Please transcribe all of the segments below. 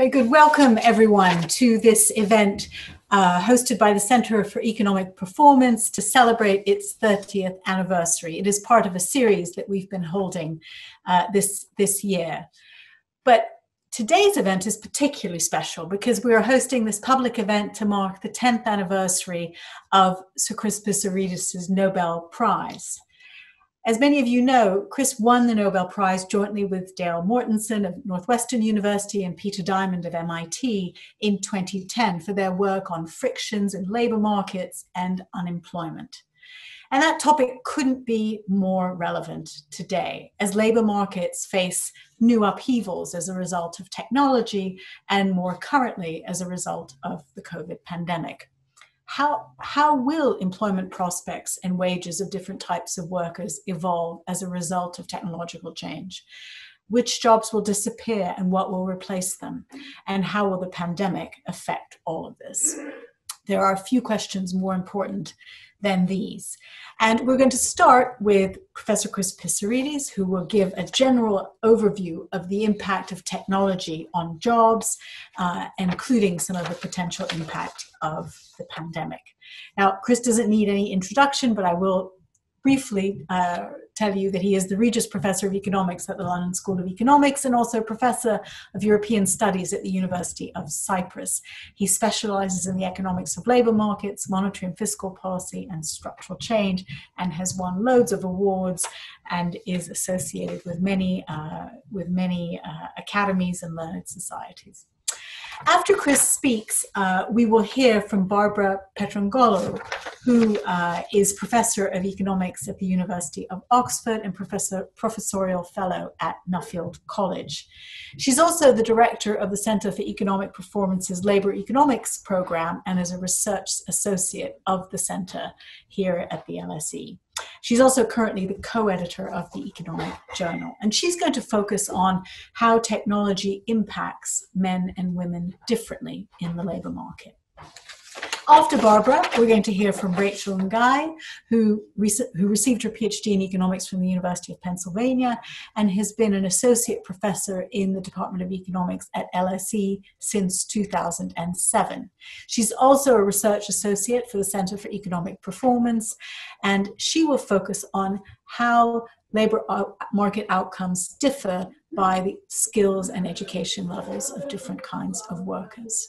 Very good. Welcome, everyone, to this event hosted by the Center for Economic Performance to celebrate its 30th anniversary. It is part of a series that we've been holding this year. But today's event is particularly special because we are hosting this public event to mark the 10th anniversary of Sir Crispus Reedus' Nobel Prize. As many of you know, Chris won the Nobel Prize jointly with Dale Mortensen of Northwestern University and Peter Diamond of MIT in 2010 for their work on frictions in labor markets and unemployment. And that topic couldn't be more relevant today as labor markets face new upheavals as a result of technology and more currently as a result of the COVID pandemic. How will employment prospects and wages of different types of workers evolve as a result of technological change? Which jobs will disappear and what will replace them? And how will the pandemic affect all of this? There are a few questions more important than these. And we're going to start with Professor Crispus Reedus, who will give a general overview of the impact of technology on jobs, including some of the potential impact of the pandemic. Now, Chris doesn't need any introduction, but I will briefly tell you that he is the Reedus Professor of Economics at the London School of Economics and also Professor of European Studies at the University of Cyprus. He specializes in the economics of labor markets, monetary and fiscal policy, and structural change, and has won loads of awards and is associated with many academies and learned societies. After Chris speaks, we will hear from Barbara Petrangolo, who is Professor of Economics at the University of Oxford and Professorial Fellow at Nuffield College. She's also the Director of the Center for Economic Performance's Labor Economics Program and is a Research Associate of the Center here at the LSE. She's also currently the co-editor of the Economic Journal, and she's going to focus on how technology impacts men and women differently in the labor market. After Barbara, we're going to hear from Rachel Ngai, who received her PhD in economics from the University of Pennsylvania and has been an associate professor in the Department of Economics at LSE since 2007. She's also a research associate for the Center for Economic Performance, and she will focus on how labor market outcomes differ by the skills and education levels of different kinds of workers.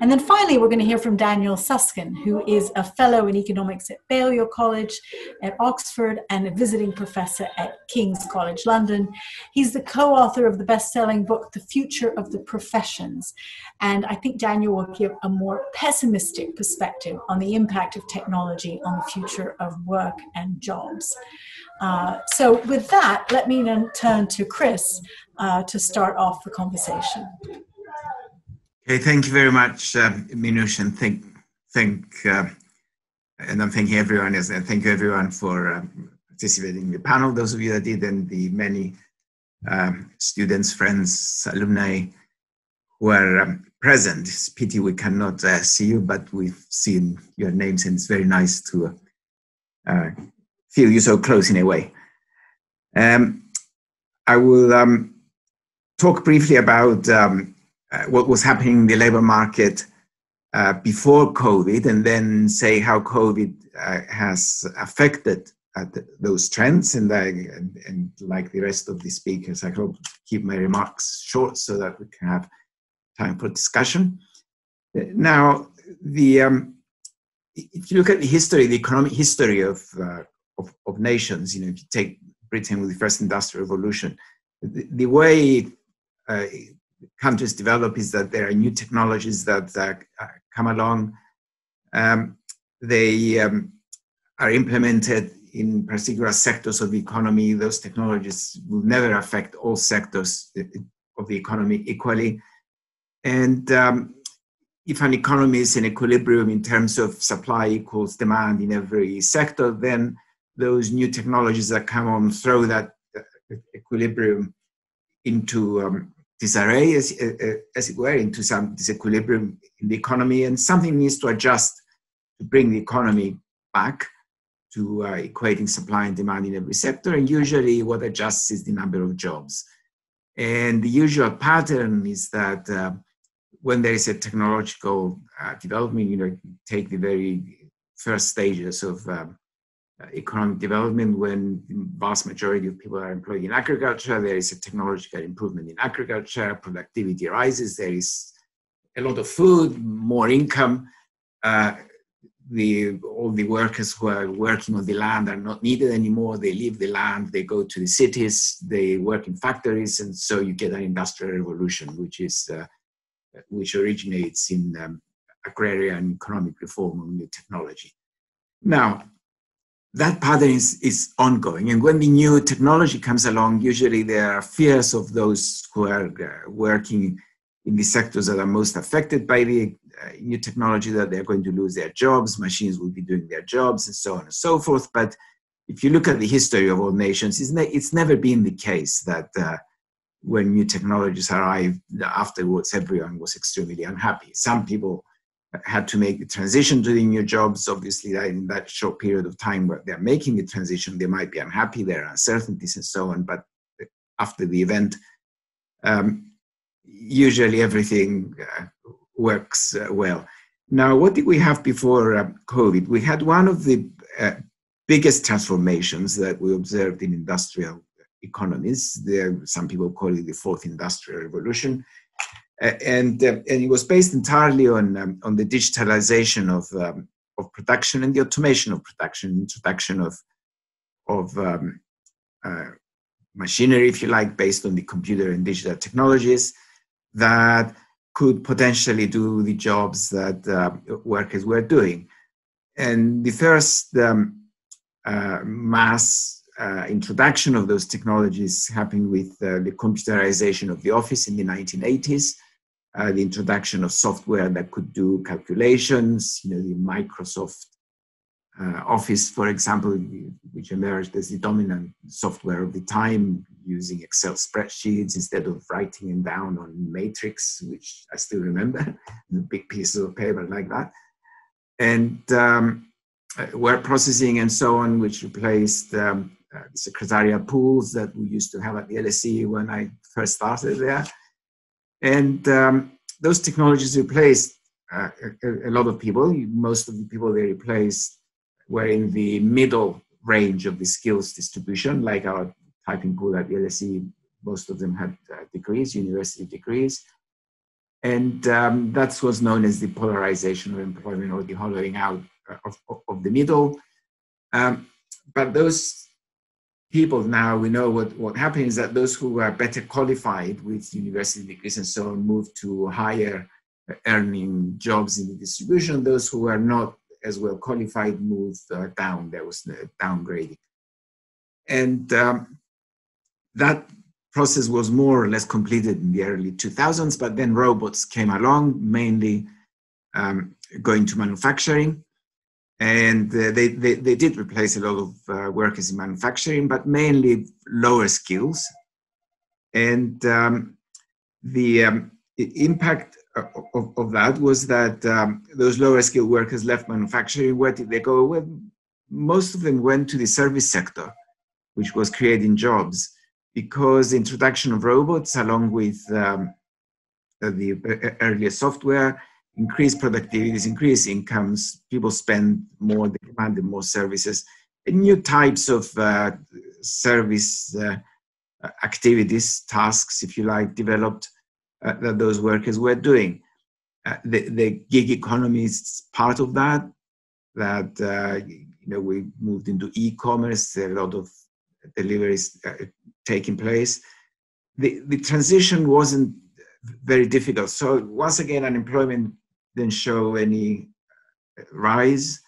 And then finally, we're going to hear from Daniel Susskind, who is a fellow in economics at Balliol College at Oxford and a visiting professor at King's College London. He's the co-author of the best-selling book, The Future of the Professions. And I think Daniel will give a more pessimistic perspective on the impact of technology on the future of work and jobs. So with that, let me then turn to Chris to start off the conversation. Okay, thank you very much, Minouche, and and I'm thanking everyone. Thank you everyone for participating in the panel. Those of you that did, and the many students, friends, alumni who are present. It's a pity we cannot see you, but we've seen your names, and it's very nice to feel you so close in a way. I will talk briefly about what was happening in the labor market before COVID, and then say how COVID has affected those trends. And like the rest of the speakers, I hope to keep my remarks short so that we can have time for discussion. Now, if you look at the history, the economic history of nations, if you take Britain with the first industrial revolution, the way countries develop is that there are new technologies that come along. They are implemented in particular sectors of the economy. Those technologies will never affect all sectors of the economy equally. And if an economy is in equilibrium in terms of supply equals demand in every sector, then those new technologies that come on throw that equilibrium into disarray, as it were, into some disequilibrium in the economy, and something needs to adjust to bring the economy back to equating supply and demand in every sector. And usually what adjusts is the number of jobs. And the usual pattern is that when there is a technological development, take the very first stages of economic development, when the vast majority of people are employed in agriculture, there is a technological improvement in agriculture, productivity rises, there is a lot of food, more income. All the workers who are working on the land are not needed anymore. They leave the land, they go to the cities, they work in factories, and so you get an industrial revolution, which originates in agrarian and economic reform of new technology. Now, that pattern is ongoing, and when the new technology comes along, usually there are fears of those who are working in the sectors that are most affected by the new technology, that they're going to lose their jobs, machines will be doing their jobs, and so on and so forth. But if you look at the history of all nations, it's never been the case that when new technologies arrived, afterwards everyone was extremely unhappy. Some people had to make the transition to the new jobs. Obviously, in that short period of time where they're making the transition, they might be unhappy, there are uncertainties and so on. But after the event, usually everything works well. Now, what did we have before COVID? We had one of the biggest transformations that we observed in industrial economies. Some people call it the fourth industrial revolution. And it was based entirely on the digitalization of production and the automation of production, introduction of machinery, if you like, based on the computer and digital technologies that could potentially do the jobs that workers were doing. And the first mass introduction of those technologies happened with the computerization of the office in the 1980s. The introduction of software that could do calculations, the Microsoft Office, for example, which emerged as the dominant software of the time, using Excel spreadsheets instead of writing them down on matrix, which I still remember, big pieces of paper like that. And word processing and so on, which replaced the secretarial pools that we used to have at the LSE when I first started there. And those technologies replaced a lot of people. Most of the people they replaced were in the middle range of the skills distribution, like our typing pool at the LSE. Most of them had degrees, university degrees. And that's what's known as the polarization of employment, or the hollowing out of the middle. But those people now, we know what happened is that those who were better qualified with university degrees and so on moved to higher earning jobs in the distribution. Those who were not as well qualified moved down. There was downgrading. And that process was more or less completed in the early 2000s, but then robots came along, mainly going to manufacturing. And they did replace a lot of workers in manufacturing, but mainly lower skills. And the impact of that was that those lower skilled workers left manufacturing. Where did they go? Well, most of them went to the service sector, which was creating jobs, because the introduction of robots, along with the earlier software, increased productivities, increased incomes, people spend more, they demanded more services, and new types of service activities, tasks, if you like, developed that those workers were doing. The gig economy is part of that, we moved into e-commerce, there are a lot of deliveries taking place. The transition wasn't very difficult. So once again, unemployment didn't show any rise.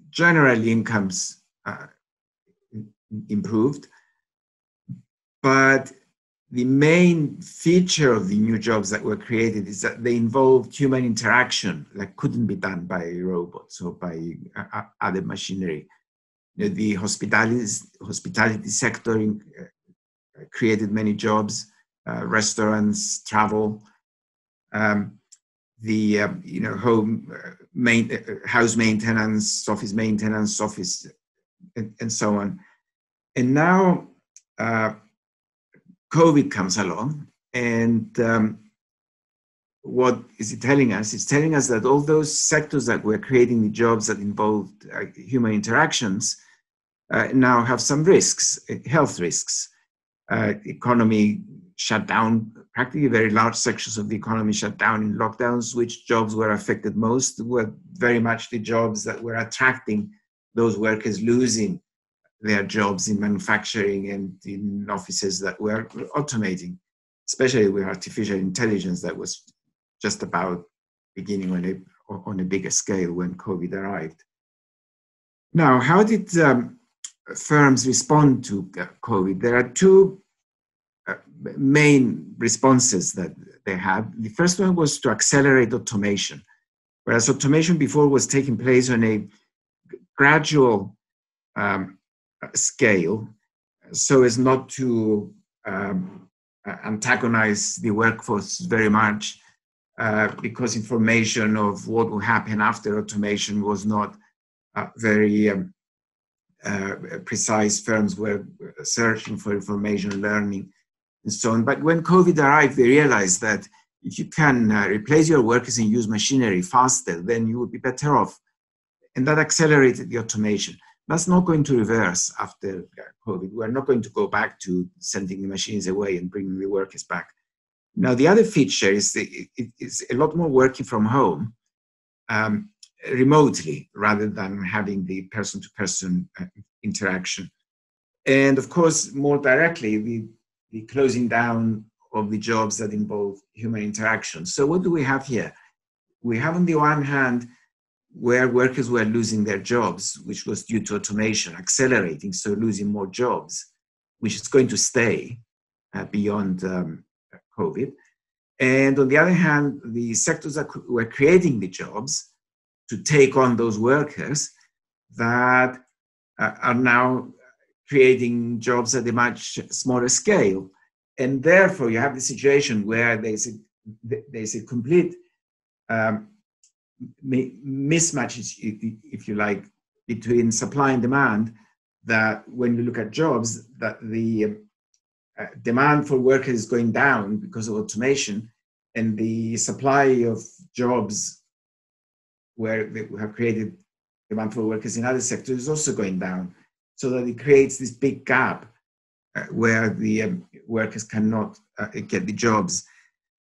Generally, incomes improved. But the main feature of the new jobs that were created is that they involved human interaction that couldn't be done by robots or by other machinery. The hospitality sector created many jobs, restaurants, travel, house maintenance, office, and so on. And now COVID comes along, And what is it telling us? It's telling us that all those sectors that were creating the jobs that involved human interactions now have some risks, health risks. Economy shut down, practically very large sections of the economy shut down in lockdowns. Which jobs were affected most were very much the jobs that were attracting those workers losing their jobs in manufacturing and in offices that were automating, especially with artificial intelligence that was just about beginning on a bigger scale when COVID arrived. Now, how did firms respond to COVID? There are two main responses that they had. The first one was to accelerate automation, whereas automation before was taking place on a gradual scale, so as not to antagonize the workforce very much, because information of what will happen after automation was not very precise. Firms were searching for information, learning, and so on. But when COVID arrived, they realized that if you can replace your workers and use machinery faster, then you would be better off. And that accelerated the automation. That's not going to reverse after COVID. We're not going to go back to sending the machines away and bringing the workers back. Now, the other feature is it's a lot more working from home remotely rather than having the person-to-person interaction. And of course, more directly, the closing down of the jobs that involve human interaction. So what do we have here? We have on the one hand, where workers were losing their jobs, which was due to automation accelerating, so losing more jobs, which is going to stay beyond COVID. And on the other hand, the sectors that were creating the jobs to take on those workers that are now creating jobs at a much smaller scale. And therefore, you have the situation where there's a complete mismatch, if you like, between supply and demand, that when you look at jobs, that the demand for workers is going down because of automation, and the supply of jobs where they have created demand for workers in other sectors is also going down, so that it creates this big gap where the workers cannot get the jobs.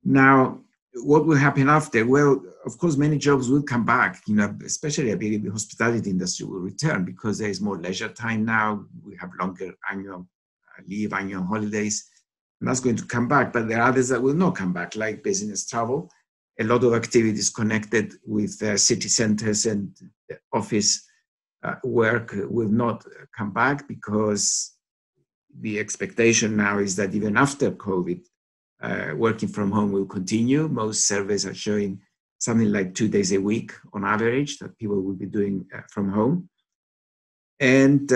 Now, what will happen after? Well, of course, many jobs will come back, especially I believe the hospitality industry will return because there is more leisure time now. We have longer annual leave, annual holidays, and that's going to come back. But there are others that will not come back, like business travel. A lot of activities connected with city centers and office work will not come back, because the expectation now is that even after COVID, working from home will continue. Most surveys are showing something like 2 days a week on average that people will be doing from home. And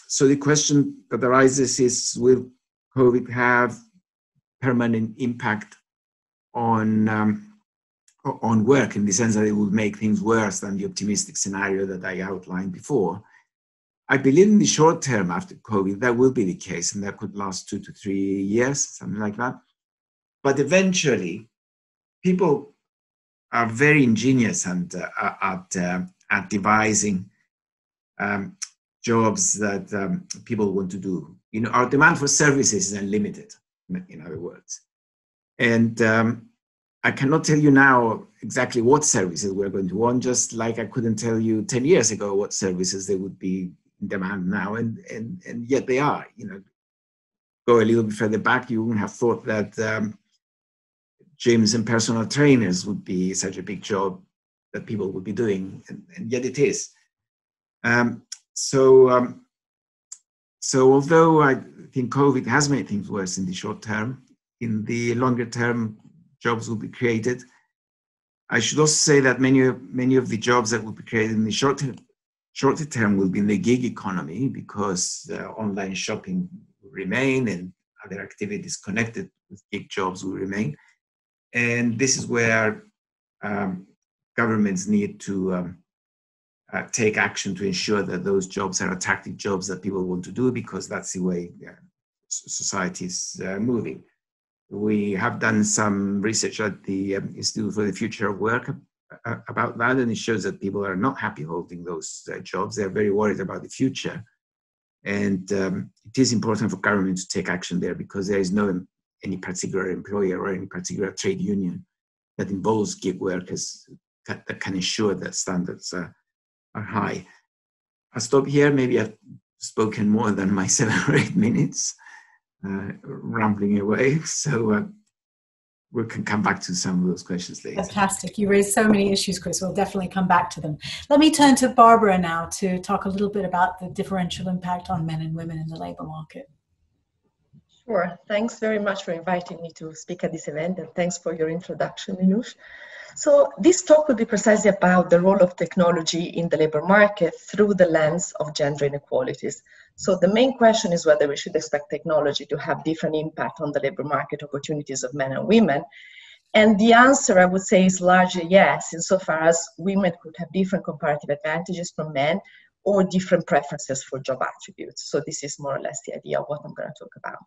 so the question that arises is, will COVID have permanent impact on work, in the sense that it will make things worse than the optimistic scenario that I outlined before? I believe in the short term after COVID, that will be the case, and that could last 2 to 3 years, something like that. But eventually, people are very ingenious and at devising jobs that people want to do. Our demand for services is unlimited, in other words. And I cannot tell you now exactly what services we're going to want, just like I couldn't tell you 10 years ago what services they would be in demand now, and yet they are. Go a little bit further back, you wouldn't have thought that gyms and personal trainers would be such a big job that people would be doing, and yet it is. So although I think COVID has made things worse in the short term, in the longer term, jobs will be created. I should also say that many of the jobs that will be created in the shorter term will be in the gig economy, because online shopping will remain and other activities connected with gig jobs will remain. And this is where governments need to take action to ensure that those jobs are attractive jobs that people want to do, because that's the way society is moving. We have done some research at the Institute for the Future of Work about that, and it shows that people are not happy holding those jobs. They're very worried about the future. And it is important for government to take action there, because there is no any particular employer or any particular trade union that involves gig workers that can ensure that standards are high. I'll stop here. Maybe I've spoken more than my 7 or 8 minutes, rambling away. So we can come back to some of those questions later. Fantastic. You raised so many issues, Chris. We'll definitely come back to them. Let me turn to Barbara now to talk a little bit about the differential impact on men and women in the labor market. Sure. Thanks very much for inviting me to speak at this event, and thanks for your introduction, Minouche. So this talk will be precisely about the role of technology in the labor market through the lens of gender inequalities. So the main question is whether we should expect technology to have different impact on the labor market opportunities of men and women. And the answer, I would say, is largely yes, insofar as women could have different comparative advantages from men or different preferences for job attributes. So this is more or less the idea of what I'm going to talk about.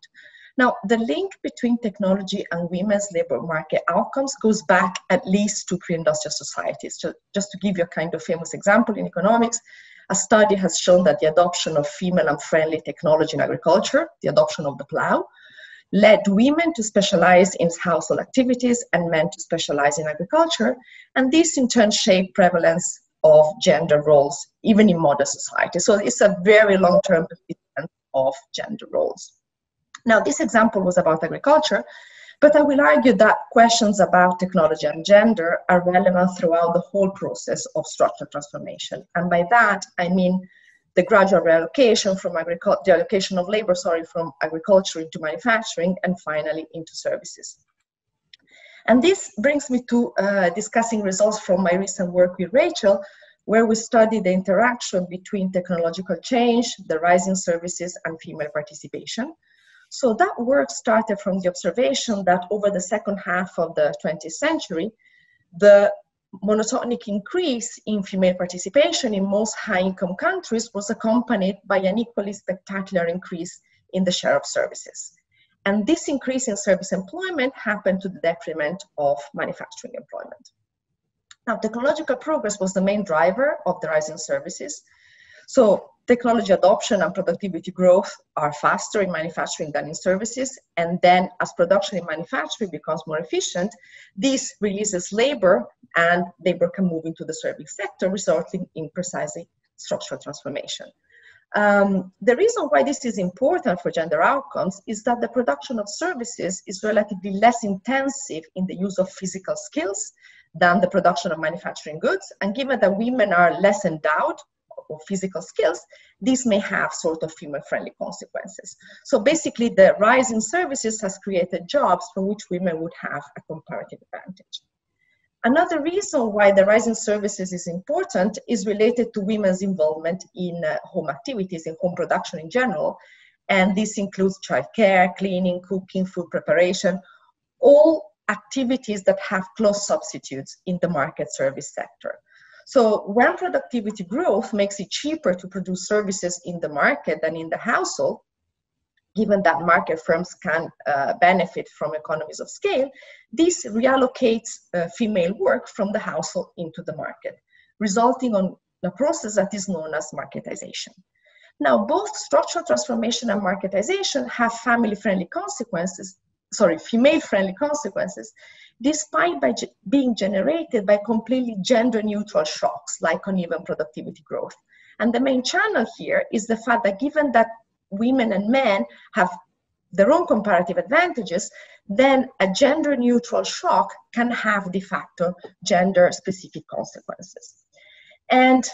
Now, the link between technology and women's labor market outcomes goes back at least to pre-industrial societies. So just to give you a kind of famous example in economics, a study has shown that the adoption of female and friendly technology in agriculture, the adoption of the plow, led women to specialize in household activities and men to specialize in agriculture. And this in turn shaped prevalence of gender roles, even in modern society. So it's a very long-term persistence of gender roles. Now, this example was about agriculture, but I will argue that questions about technology and gender are relevant throughout the whole process of structural transformation. And by that, I mean the gradual reallocation from the allocation of labor, from agriculture into manufacturing, and finally into services. And this brings me to discussing results from my recent work with Rachel, where we studied the interaction between technological change, the rise in services, and female participation. So that work started from the observation that over the second half of the 20th century, the monotonic increase in female participation in most high-income countries was accompanied by an equally spectacular increase in the share of services. And this increase in service employment happened to the detriment of manufacturing employment. Now, technological progress was the main driver of the rise in services. So technology adoption and productivity growth are faster in manufacturing than in services. And then as production in manufacturing becomes more efficient, this releases labor and labor can move into the service sector, resulting in precisely structural transformation. The reason why this is important for gender outcomes is that the production of services is relatively less intensive in the use of physical skills than the production of manufacturing goods. And given that women are less endowed of physical skills, this may have sort of female-friendly consequences. So basically, the rise in services has created jobs for which women would have a comparative advantage. Another reason why the rise in services is important is related to women's involvement in home activities, in home production in general. And this includes childcare, cleaning, cooking, food preparation, all activities that have close substitutes in the market service sector. So when productivity growth makes it cheaper to produce services in the market than in the household, given that market firms can benefit from economies of scale, this reallocates female work from the household into the market, resulting in a process that is known as marketization. Now, both structural transformation and marketization have family-friendly consequences, female-friendly consequences, despite being generated by completely gender-neutral shocks like uneven productivity growth. And the main channel here is the fact that given that women and men have their own comparative advantages, then a gender-neutral shock can have de facto gender-specific consequences. And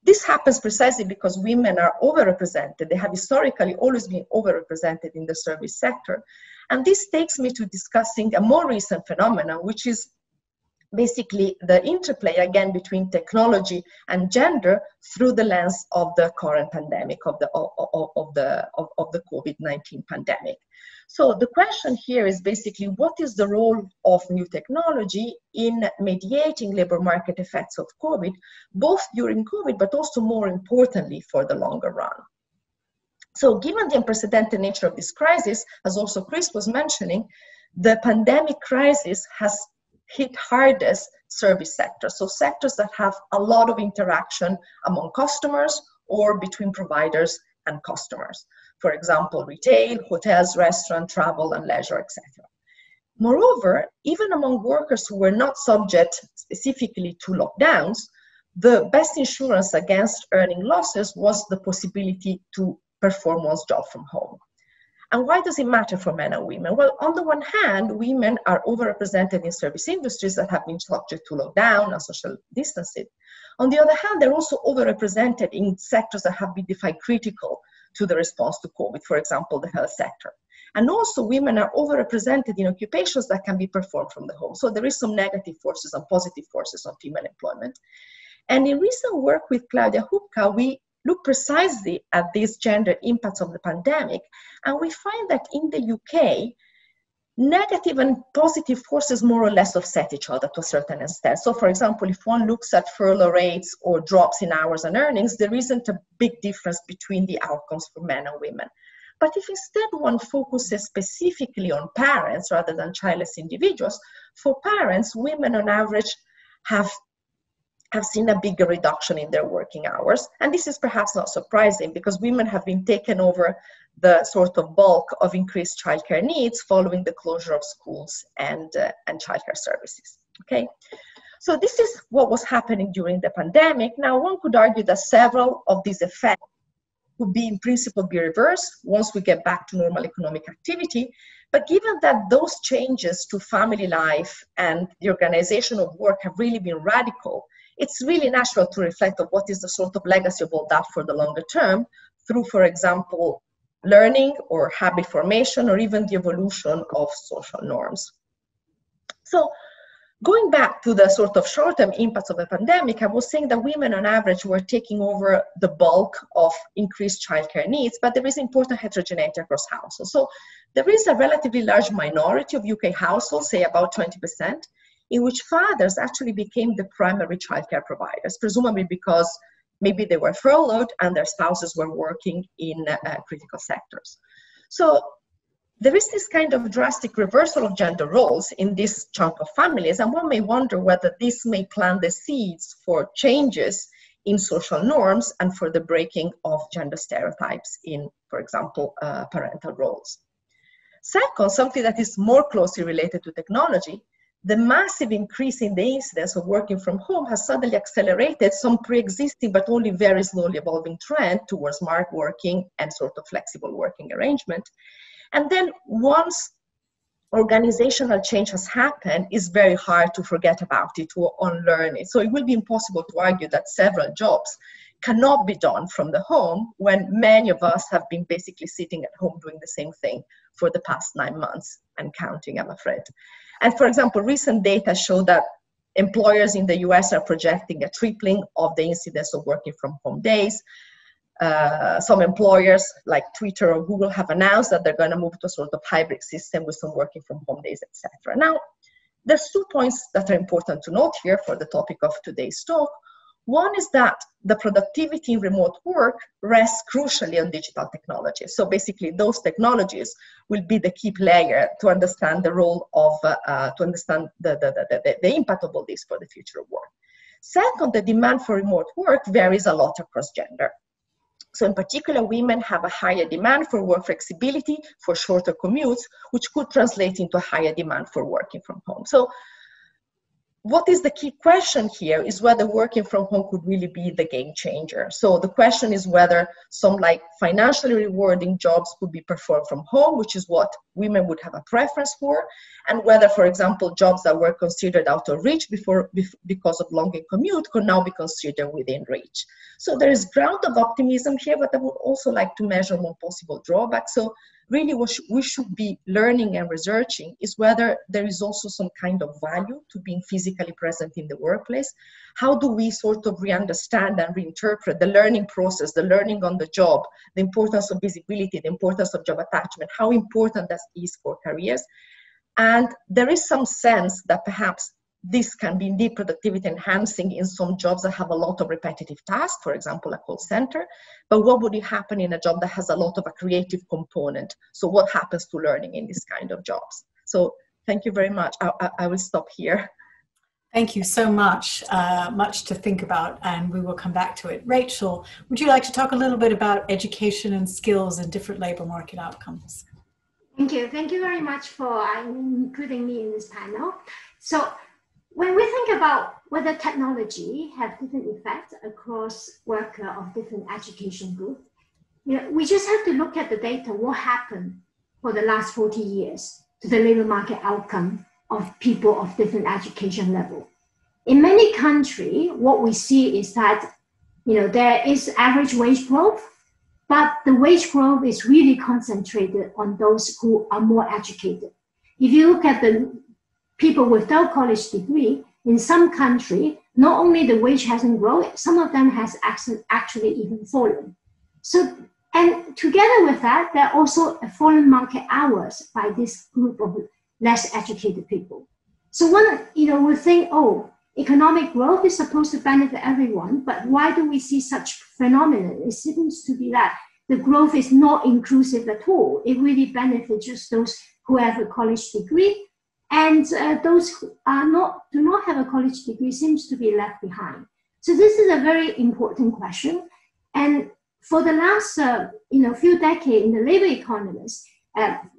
this happens precisely because women are overrepresented. They have historically always been overrepresented in the service sector. And this takes me to discussing a more recent phenomenon, which is basically the interplay again between technology and gender through the lens of the current pandemic, of the COVID-19 pandemic. So the question here is basically, what is the role of new technology in mediating labor market effects of COVID, both during COVID, but also more importantly for the longer run? So given the unprecedented nature of this crisis, as also Chris was mentioning, the pandemic crisis has hit hardest service sectors, so sectors that have a lot of interaction among customers or between providers and customers. For example, retail, hotels, restaurant, travel and leisure, etc. Moreover, even among workers who were not subject specifically to lockdowns, the best insurance against earning losses was the possibility to perform one's job from home. And why does it matter for men and women? Well, on the one hand, women are overrepresented in service industries that have been subject to lockdown and social distancing. On the other hand, they're also overrepresented in sectors that have been defined critical to the response to COVID, for example, the health sector. And also women are overrepresented in occupations that can be performed from the home. So there is some negative forces and positive forces on female employment. And in recent work with Claudia Hupka, we look precisely at these gender impacts of the pandemic, and we find that in the UK, negative and positive forces more or less offset each other to a certain extent. So for example, if one looks at furlough rates or drops in hours and earnings, there isn't a big difference between the outcomes for men and women. But if instead one focuses specifically on parents rather than childless individuals, for parents, women on average have seen a bigger reduction in their working hours. And this is perhaps not surprising because women have been taken over the sort of bulk of increased childcare needs following the closure of schools and childcare services, okay? So this is what was happening during the pandemic. Now, one could argue that several of these effects could be in principle be reversed once we get back to normal economic activity. But given that those changes to family life and the organization of work have really been radical, it's really natural to reflect on what is the sort of legacy of all that for the longer term through, for example, learning or habit formation or even the evolution of social norms. So going back to the sort of short-term impacts of the pandemic, I was saying that women on average were taking over the bulk of increased childcare needs, but there is important heterogeneity across households. So there is a relatively large minority of UK households, say about 20%, in which fathers actually became the primary childcare providers, presumably because maybe they were furloughed and their spouses were working in critical sectors. So there is this kind of drastic reversal of gender roles in this chunk of families, and one may wonder whether this may plant the seeds for changes in social norms and for the breaking of gender stereotypes in, for example, parental roles. Second, something that is more closely related to technology, the massive increase in the incidence of working from home has suddenly accelerated some pre-existing but only very slowly evolving trend towards smart working and sort of flexible working arrangement. And then once organizational change has happened, it's very hard to forget about it or unlearn it. So it will be impossible to argue that several jobs cannot be done from the home when many of us have been basically sitting at home doing the same thing for the past 9 months and counting, I'm afraid. And for example, recent data show that employers in the US are projecting a tripling of the incidence of working from home days. Some employers like Twitter or Google have announced that they're going to move to a sort of hybrid system with some working from home days, etc. Now, there's 2 points that are important to note here for the topic of today's talk. One is that the productivity in remote work rests crucially on digital technology. So basically, those technologies will be the key player to understand the role of, to understand the impact of all this for the future of work. Second, the demand for remote work varies a lot across gender. So in particular, women have a higher demand for work flexibility, for shorter commutes, which could translate into a higher demand for working from home. So what is the key question here is whether working from home could really be the game changer. So the question is whether some like financially rewarding jobs could be performed from home, which is what women would have a preference for, and whether, for example, jobs that were considered out of reach before because of longer commute could now be considered within reach. So there is ground of optimism here, but I would also like to measure one possible drawback. So really what we should be learning and researching is whether there is also some kind of value to being physically present in the workplace. How do we sort of re-understand and reinterpret the learning process, the learning on the job, the importance of visibility, the importance of job attachment, how important that is for careers. And there is some sense that perhaps this can be indeed productivity enhancing in some jobs that have a lot of repetitive tasks, for example, a call center. But what would happen in a job that has a lot of a creative component? So what happens to learning in this kind of jobs? So Thank you very much. I will stop here. Thank you so much. Much to think about, and we will come back to it. Rachel, would you like to talk a little bit about education and skills and different labor market outcomes? Thank you. Thank you very much for including me in this panel. So when we think about whether technology have different effects across worker of different education groups, we just have to look at the data, what happened for the last 40 years to the labor market outcome of people of different education level. In many countries, what we see is that there is average wage growth, but the wage growth is really concentrated on those who are more educated. If you look at the people without college degree, in some countries, not only the wage hasn't grown, some of them has actually even fallen. So, and together with that, there are also fallen market hours by this group of less educated people. So one, we think, oh, economic growth is supposed to benefit everyone, but why do we see such phenomenon? It seems to be that the growth is not inclusive at all. It really benefits just those who have a college degree, and those who do not have a college degree seems to be left behind. So this is a very important question. And for the last few decades in the labor economists,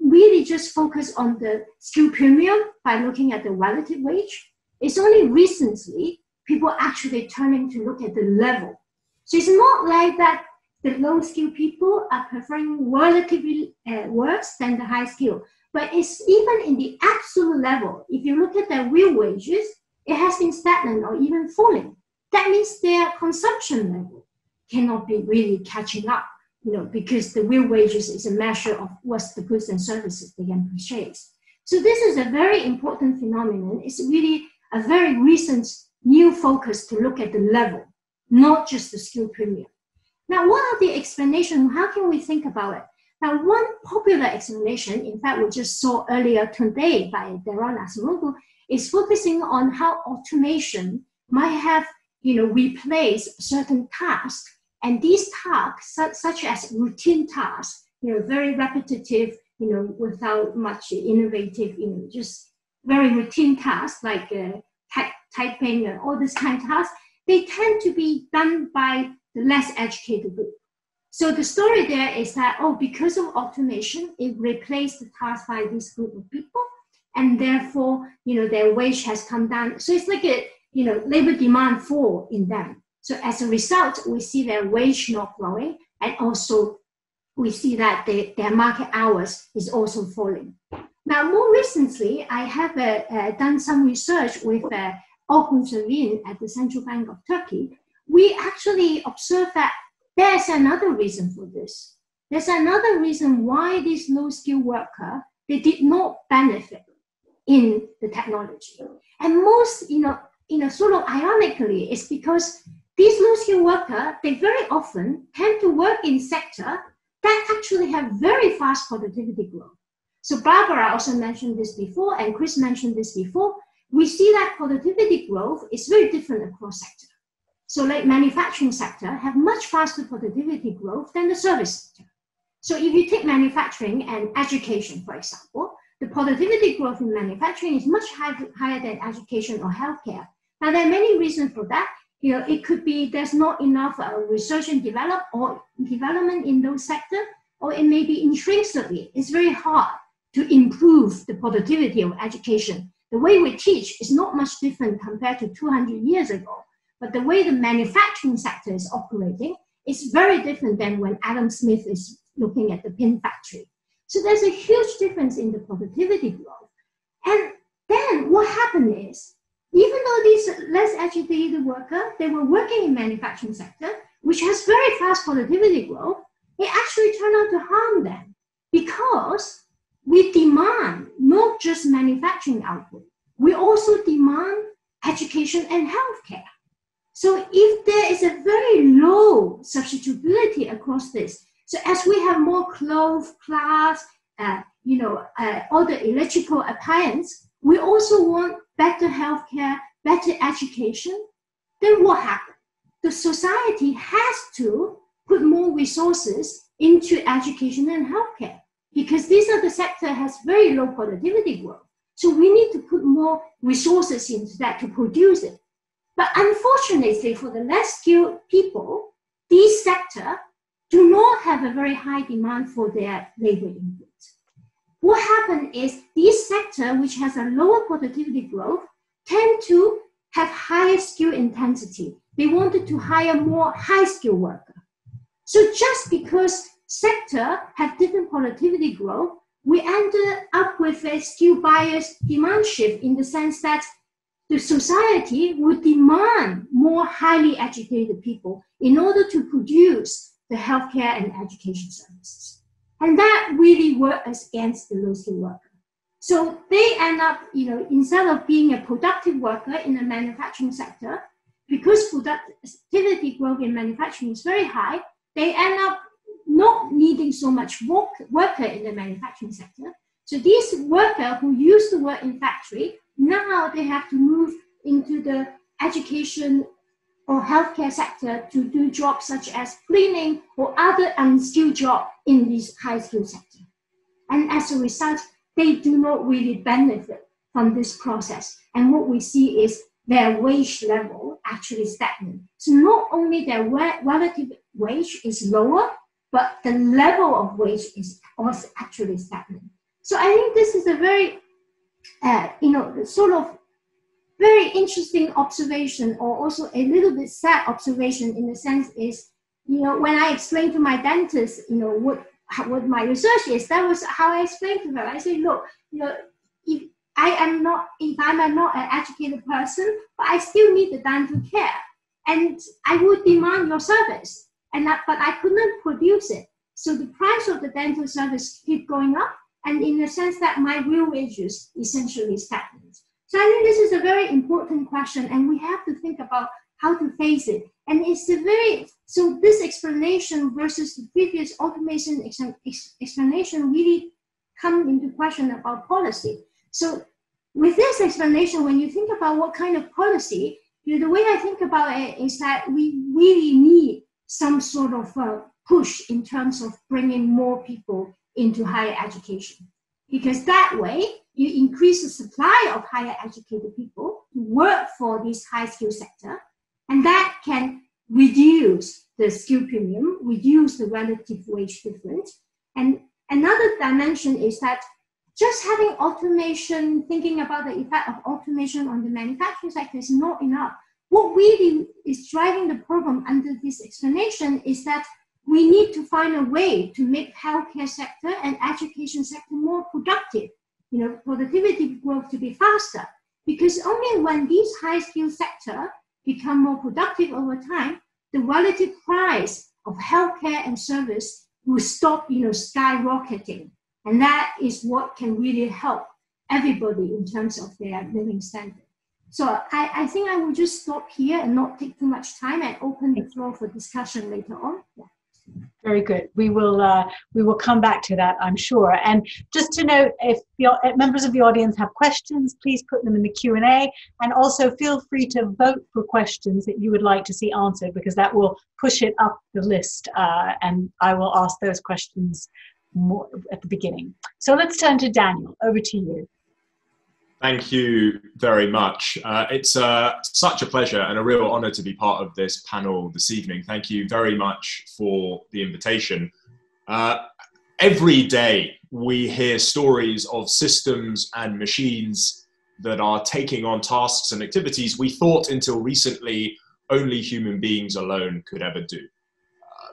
really just focus on the skill premium by looking at the relative wage. It's only recently people actually turning to look at the level. So it's not like that the low skill people are preferring relatively worse than the high skill, but it's even in the absolute level. If you look at their real wages, it has been stagnant or even falling. That means their consumption level cannot be really catching up, because the real wages is a measure of what's the goods and services they can purchase. So this is a very important phenomenon. It's really a very recent new focus to look at the level, not just the skill premium. Now, what are the explanations? How can we think about it? Now, one popular explanation, in fact, we just saw earlier today by Daron Acemoglu, is focusing on how automation might have, replaced certain tasks. And these tasks, such as routine tasks, very repetitive, without much innovative, just very routine tasks like typing and all this kind of tasks, they tend to be done by the less educated group. So the story there is that, because of automation, it replaced the task by this group of people, and therefore, their wage has come down. So it's like a, labor demand fall in them. So as a result, we see their wage not growing, and also we see that their market hours is also falling. Now, more recently, I have done some research with Orkun Servin at the Central Bank of Turkey. We actually observed that there's another reason for this. There's another reason why these low-skilled workers, they did not benefit in the technology. And most, sort of ironically, it's because these low-skilled workers, they very often tend to work in sectors that actually have very fast productivity growth. So Barbara also mentioned this before, and Chris mentioned this before. We see that productivity growth is very different across sectors. So like manufacturing sector have much faster productivity growth than the service sector. So if you take manufacturing and education, for example, the productivity growth in manufacturing is much higher than education or healthcare. Now, there are many reasons for that. It could be there's not enough research and development in those sectors, or it may be intrinsically, it's very hard to improve the productivity of education. The way we teach is not much different compared to 200 years ago, but the way the manufacturing sector is operating is very different than when Adam Smith is looking at the pin factory. So there's a huge difference in the productivity growth. And then what happened is, even though these less educated workers, they were working in manufacturing sector, which has very fast productivity growth, it actually turned out to harm them, because we demand not just manufacturing output, we also demand education and healthcare. So if there is a very low substitutability across this, so as we have more clothes, glass, all the electrical appliance, we also want better healthcare, better education. Then what happens? The society has to put more resources into education and healthcare, because these are the sector has very low productivity growth. So we need to put more resources into that to produce it. But unfortunately, for the less skilled people, these sectors do not have a very high demand for their labor input. What happens is these sectors, which has a lower productivity growth, tend to have higher skill intensity. They wanted to hire more high-skilled workers. So just because sectors have different productivity growth, we ended up with a skill bias demand shift in the sense that the society would demand more highly educated people in order to produce the healthcare and education services. And that really works against the low-skilled worker. So they end up, instead of being a productive worker in the manufacturing sector, because productivity growth in manufacturing is very high, they end up not needing so much worker in the manufacturing sector. So these workers who used to work in factory, now they have to move into the education or healthcare sector to do jobs such as cleaning or other unskilled jobs in this high-skilled sector. And as a result, they do not really benefit from this process. And what we see is their wage level actually stagnant. So not only their relative wage is lower, but the level of wage is also actually stagnant. So I think this is a very, sort of very interesting observation, or also a little bit sad observation in the sense is, when I explained to my dentist, what my research is, that was how I explained to her. I said, look, if I'm not an educated person, but I still need the dental care, and I would demand your service, but I couldn't produce it. So the price of the dental service keep going up, and in the sense that my real wages essentially stagnant. So I think this is a very important question, and we have to think about how to face it. And it's so this explanation versus the previous automation explanation really come into question about policy. So with this explanation, when you think about what kind of policy, the way I think about it is that we really need some sort of push in terms of bringing more people into higher education. Because that way, you increase the supply of higher educated people to work for this high skill sector, and that can reduce the skill premium, reduce the relative wage difference. And another dimension is that just having automation, thinking about the effect of automation on the manufacturing sector is not enough. What really is driving the problem under this explanation is that we need to find a way to make healthcare sector and education sector more productive, productivity growth to be faster. Because only when these high-skilled sectors become more productive over time, the relative price of healthcare and service will stop, skyrocketing. And that is what can really help everybody in terms of their living standard. So I think I will just stop here and not take too much time and open the floor for discussion later on. Yeah. Very good. We will come back to that, I'm sure. And just to note, if members of the audience have questions, please put them in the Q&A, and also feel free to vote for questions that you would like to see answered, because that will push it up the list, and I will ask those questions more at the beginning. So let's turn to Daniel. Over to you. Thank you very much. It's such a pleasure and a real honor to be part of this panel this evening. Thank you very much for the invitation. Every day we hear stories of systems and machines that are taking on tasks and activities we thought until recently only human beings alone could ever do.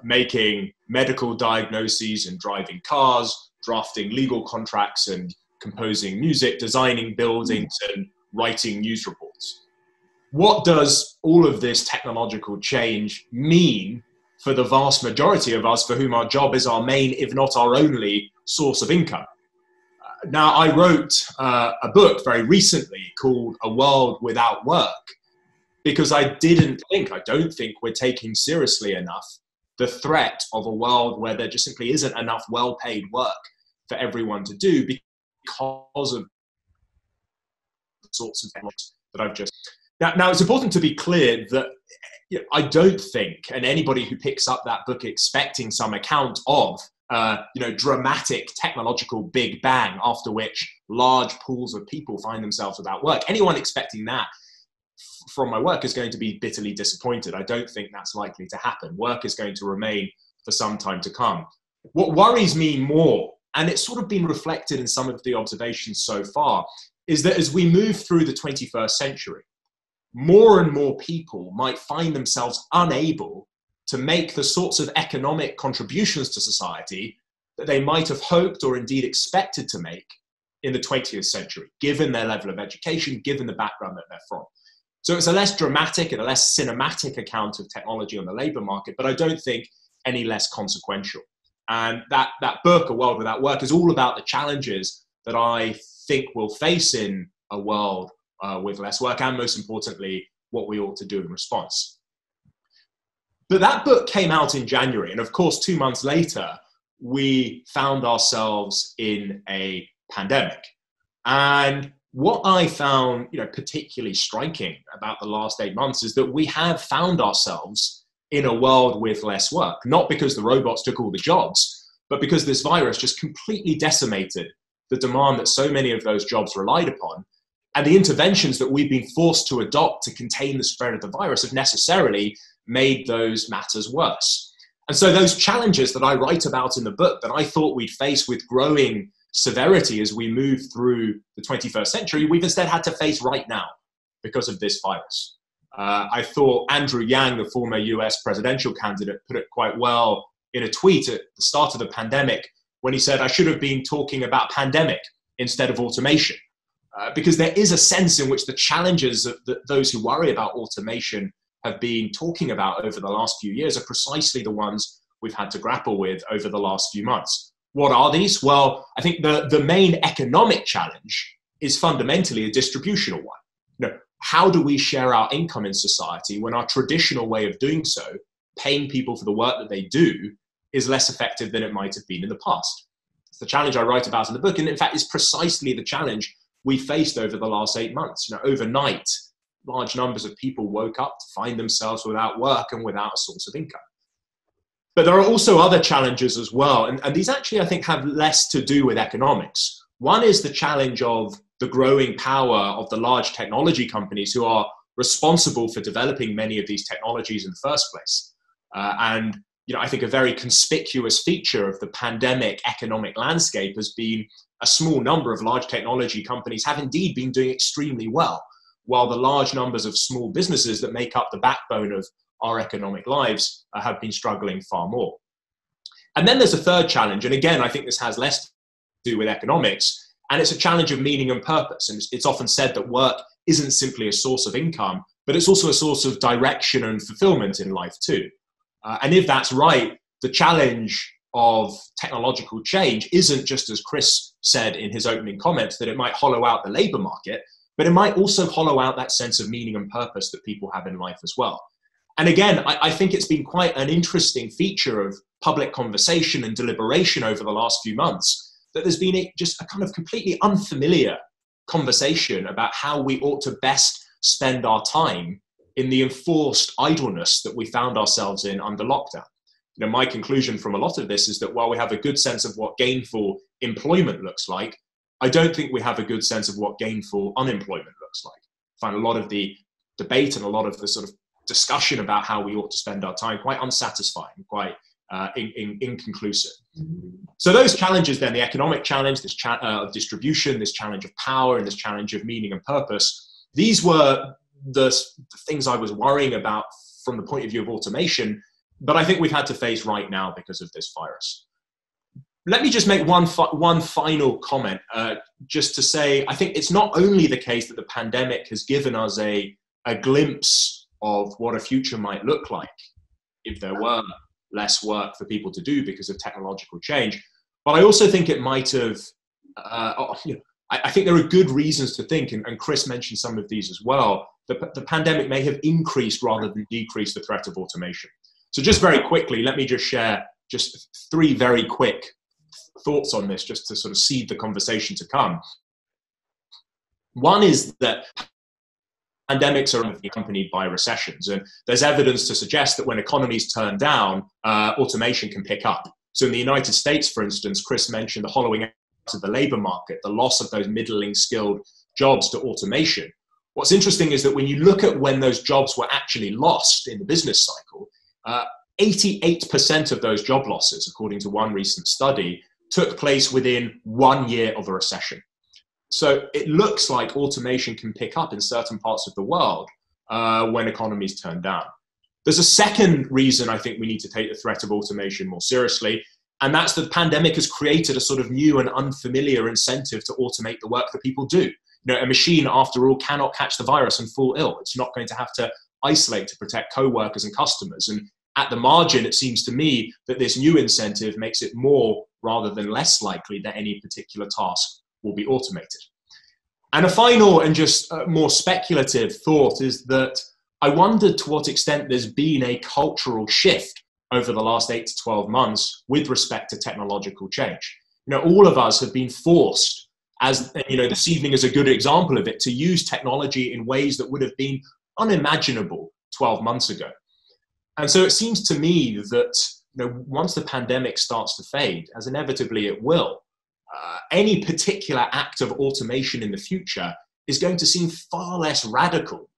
Making medical diagnoses and driving cars, drafting legal contracts and composing music, designing buildings, and writing news reports. What does all of this technological change mean for the vast majority of us for whom our job is our main, if not our only, source of income? Now, I wrote a book very recently called A World Without Work, because I don't think we're taking seriously enough the threat of a world where there just simply isn't enough well-paid work for everyone to do, because of the sorts of technologies that I've just... Now, it's important to be clear that I don't think, and anybody who picks up that book expecting some account of dramatic technological big bang after which large pools of people find themselves without work. Anyone expecting that from my work is going to be bitterly disappointed. I don't think that's likely to happen. Work is going to remain for some time to come. What worries me more, and it's sort of been reflected in some of the observations so far, is that as we move through the 21st century, more and more people might find themselves unable to make the sorts of economic contributions to society that they might have hoped or indeed expected to make in the 20th century, given their level of education, given the background that they're from. So it's a less dramatic and a less cinematic account of technology on the labor market, but I don't think any less consequential. And that book, A World Without Work, is all about the challenges that I think we'll face in a world with less work, and most importantly, what we ought to do in response. But that book came out in January, and of course, 2 months later, we found ourselves in a pandemic. And what I found, particularly striking about the last 8 months is that we have found ourselves in a world with less work, not because the robots took all the jobs, but because this virus just completely decimated the demand that so many of those jobs relied upon. And the interventions that we've been forced to adopt to contain the spread of the virus have necessarily made those matters worse. And so those challenges that I write about in the book that I thought we'd face with growing severity as we move through the 21st century, we've instead had to face right now because of this virus. I thought Andrew Yang, the former US presidential candidate, put it quite well in a tweet at the start of the pandemic when he said, I should have been talking about pandemic instead of automation. Because there is a sense in which the challenges of those who worry about automation have been talking about over the last few years are precisely the ones we've had to grapple with over the last few months. What are these? Well, I think the main economic challenge is fundamentally a distributional one. How do we share our income in society when our traditional way of doing so, paying people for the work that they do, is less effective than it might have been in the past? It's the challenge I write about in the book, and in fact, it's precisely the challenge we faced over the last 8 months. Overnight, large numbers of people woke up to find themselves without work and without a source of income. But there are also other challenges as well, and these actually, I think, have less to do with economics. One is the challenge of the growing power of the large technology companies who are responsible for developing many of these technologies in the first place. And I think a very conspicuous feature of the pandemic economic landscape has been a small number of large technology companies have indeed been doing extremely well, while the large numbers of small businesses that make up the backbone of our economic lives have been struggling far more. And then there's a third challenge, and again, I think this has less to do with economics, and it's a challenge of meaning and purpose. And it's often said that work isn't simply a source of income, but it's also a source of direction and fulfillment in life too. And if that's right, the challenge of technological change isn't just, as Chris said in his opening comments, that it might hollow out the labor market, but it might also hollow out that sense of meaning and purpose that people have in life as well. And again, I think it's been quite an interesting feature of public conversation and deliberation over the last few months that there's been just a kind of completely unfamiliar conversation about how we ought to best spend our time in the enforced idleness that we found ourselves in under lockdown. My conclusion from a lot of this is that while we have a good sense of what gainful employment looks like, I don't think we have a good sense of what gainful unemployment looks like. I find a lot of the debate and a lot of the sort of discussion about how we ought to spend our time quite unsatisfying, quite inconclusive. So those challenges then, the economic challenge, this of distribution, this challenge of power, and this challenge of meaning and purpose, these were the things I was worrying about from the point of view of automation, but I think we've had to face right now because of this virus. Let me just make one final comment, just to say, I think it's not only the case that the pandemic has given us a glimpse of what a future might look like if there were less work for people to do because of technological change, but I also think it might have, I think there are good reasons to think, and Chris mentioned some of these as well, that the pandemic may have increased rather than decreased the threat of automation. So just very quickly, let me just share just 3 very quick thoughts on this, just to sort of seed the conversation to come. One is that pandemics are accompanied by recessions, and there's evidence to suggest that when economies turn down, automation can pick up. So in the United States, for instance, Chris mentioned the hollowing out of the labor market, the loss of those middling skilled jobs to automation. What's interesting is that when you look at when those jobs were actually lost in the business cycle, 88% of those job losses, according to one recent study, took place within 1 year of a recession. So it looks like automation can pick up in certain parts of the world when economies turn down. There's a second reason I think we need to take the threat of automation more seriously, and that's that the pandemic has created a sort of new and unfamiliar incentive to automate the work that people do. You know, a machine, after all, cannot catch the virus and fall ill. It's not going to have to isolate to protect co-workers and customers. And at the margin, it seems to me that this new incentive makes it more rather than less likely that any particular task will be automated. And a final and just more speculative thought is that I wondered to what extent there's been a cultural shift over the last 8 to 12 months with respect to technological change. You know, all of us have been forced, as you know, this evening is a good example of it, to use technology in ways that would have been unimaginable 12 months ago. And so it seems to me that, you know, once the pandemic starts to fade, as inevitably it will, any particular act of automation in the future is going to seem far less radical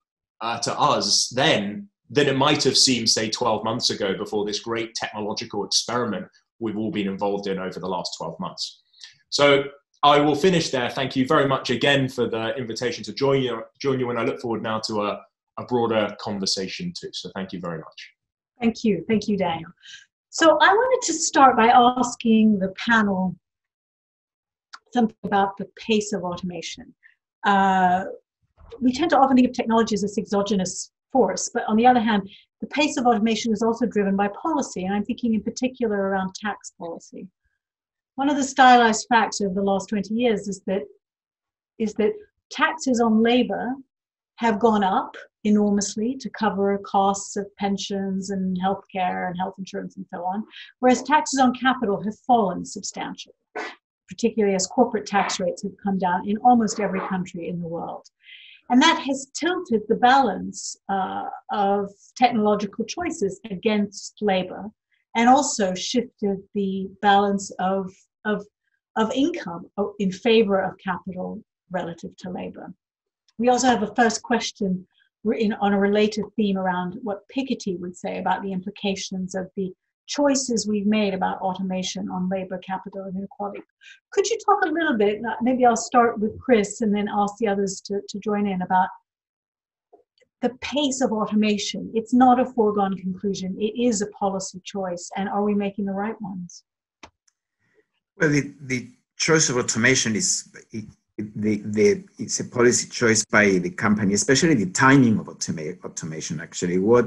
to us then than it might have seemed, say, 12 months ago before this great technological experiment we've all been involved in over the last 12 months. So I will finish there. Thank you very much again for the invitation to join you, and I look forward now to a broader conversation too. So thank you very much. Thank you, Daniel. So I wanted to start by asking the panel something about the pace of automation. We tend to often think of technology as this exogenous force, but on the other hand, the pace of automation is also driven by policy, and I'm thinking in particular around tax policy. One of the stylized facts over the last 20 years is that taxes on labor have gone up enormously to cover costs of pensions and healthcare and health insurance and so on, whereas taxes on capital have fallen substantially, particularly as corporate tax rates have come down in almost every country in the world. And that has tilted the balance of technological choices against labor, and also shifted the balance of income in favor of capital relative to labor. We also have a first question on a related theme around what Piketty would say about the implications of the choices we've made about automation on labor, capital, and inequality. Could you talk a little bit, maybe I'll start with Chris and then ask the others to join in, about the pace of automation? It's not a foregone conclusion. It is a policy choice. And are we making the right ones? Well, the choice of automation is, it's a policy choice by the company, especially the timing of automation, actually. What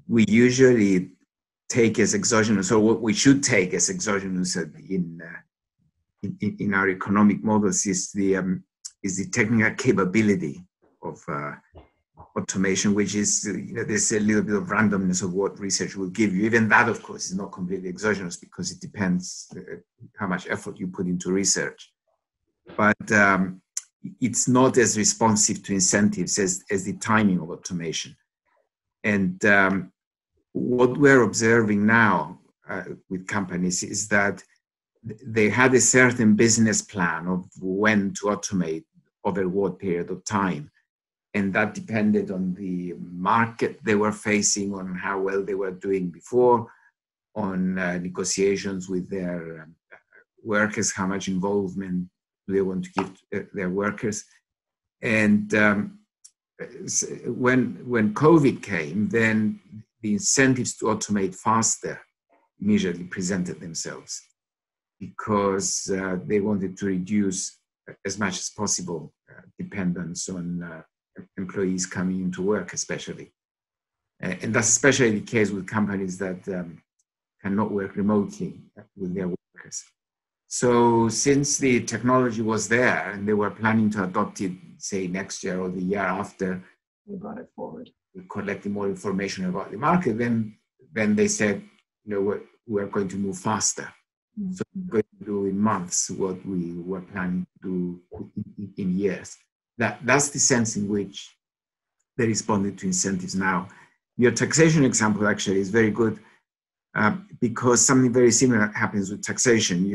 we usually take as exogenous, or what we should take as exogenous in our economic models, is the technical capability of automation, which is, you know, there's a little bit of randomness of what research will give you. Even that, of course, is not completely exogenous, because it depends how much effort you put into research. But it's not as responsive to incentives as the timing of automation. And what we're observing now with companies is that they had a certain business plan of when to automate over what period of time. And that depended on the market they were facing, on how well they were doing before, on negotiations with their workers, how much involvement do they want to give their workers. And when COVID came, then the incentives to automate faster immediately presented themselves, because they wanted to reduce as much as possible dependence on employees coming into work, especially. And that's especially the case with companies that cannot work remotely with their workers. So since the technology was there and they were planning to adopt it, say, next year or the year after, we brought it forward. We collected more information about the market, then they said, you know, we're going to move faster. Mm-hmm. So we're going to do in months what we were planning to do in years. That's the sense in which they responded to incentives now. Your taxation example actually is very good. because something very similar happens with taxation.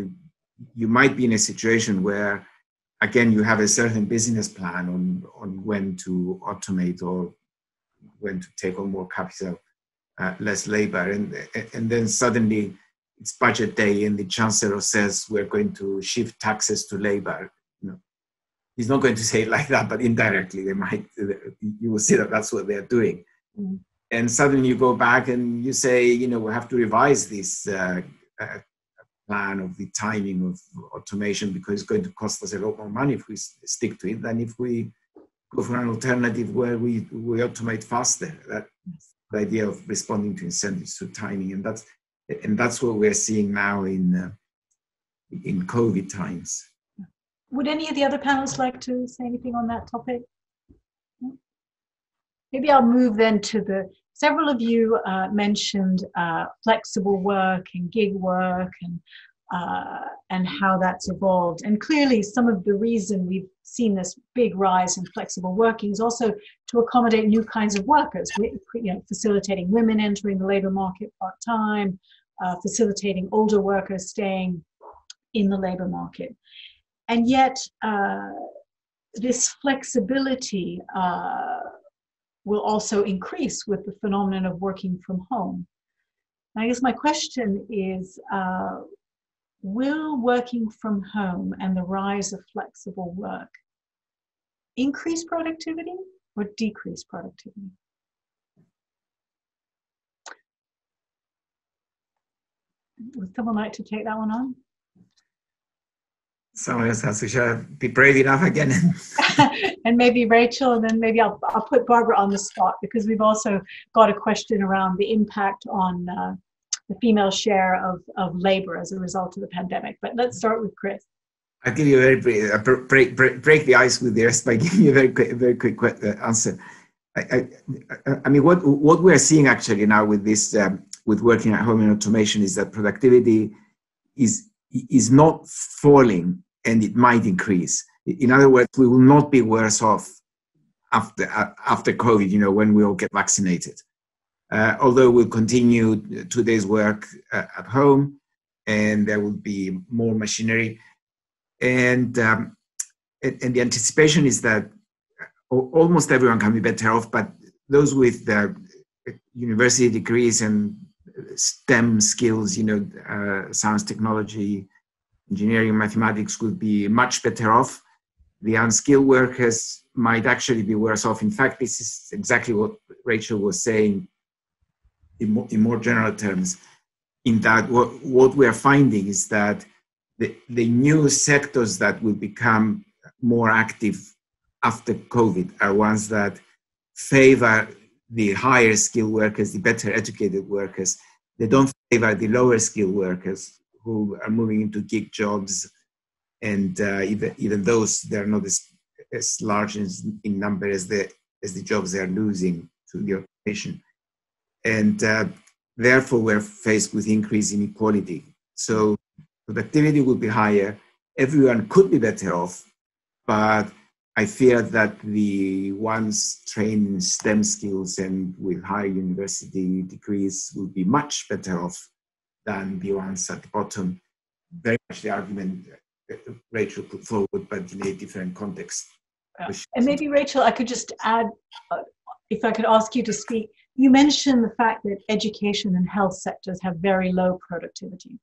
You might be in a situation where, again, you have a certain business plan on when to automate or when to take on more capital, less labor, and then suddenly it's budget day and the chancellor says we're going to shift taxes to labor. He's not going to say it like that, but indirectly you will see that that's what they're doing. Mm. And suddenly you go back and you say, we have to revise this plan of the timing of automation because it's going to cost us a lot more money if we stick to it than if we go for an alternative where we automate faster. That's the idea of responding to incentives to timing, and that's what we're seeing now in COVID times. Would any of the other panelists like to say anything on that topic? Maybe I'll move then to several of you mentioned flexible work and gig work and how that's evolved. And clearly some of the reason we've seen this big rise in flexible working is also to accommodate new kinds of workers, facilitating women entering the labor market part-time, facilitating older workers staying in the labor market. And yet this flexibility will also increase with the phenomenon of working from home. And I guess my question is, will working from home and the rise of flexible work increase productivity or decrease productivity? Would someone like to take that one on? Someone else has to be brave enough again. And maybe Rachel, and then maybe I'll put Barbara on the spot, because we've also got a question around the impact on the female share of labor as a result of the pandemic. But let's start with Chris. I'll give you a very break the ice with this by giving you a very quick answer. I mean, what we're seeing actually now with this with working at home and automation is that productivity is not falling, and it might increase. In other words, we will not be worse off after COVID, when we all get vaccinated. Although we'll continue 2 days work at home, and there will be more machinery. And the anticipation is that almost everyone can be better off, but those with university degrees and STEM skills, science, technology, engineering, mathematics, will be much better off. The unskilled workers might actually be worse off. In fact, this is exactly what Rachel was saying in more general terms, in that what we are finding is that the new sectors that will become more active after COVID are ones that favor the higher skilled workers, the better educated workers. They don't favor the lower skilled workers who are moving into gig jobs, and even those, they're not as large in number as the jobs they are losing to the automation. And therefore, we're faced with increased inequality. So productivity will be higher. Everyone could be better off, but I fear that the ones trained in STEM skills and with high university degrees will be much better off than the ones at the bottom. Very much the argument that Rachel put forward, but in a different context. Yeah. And maybe, Rachel, I could just add, if I could ask you to speak. You mentioned the fact that education and health sectors have very low productivity.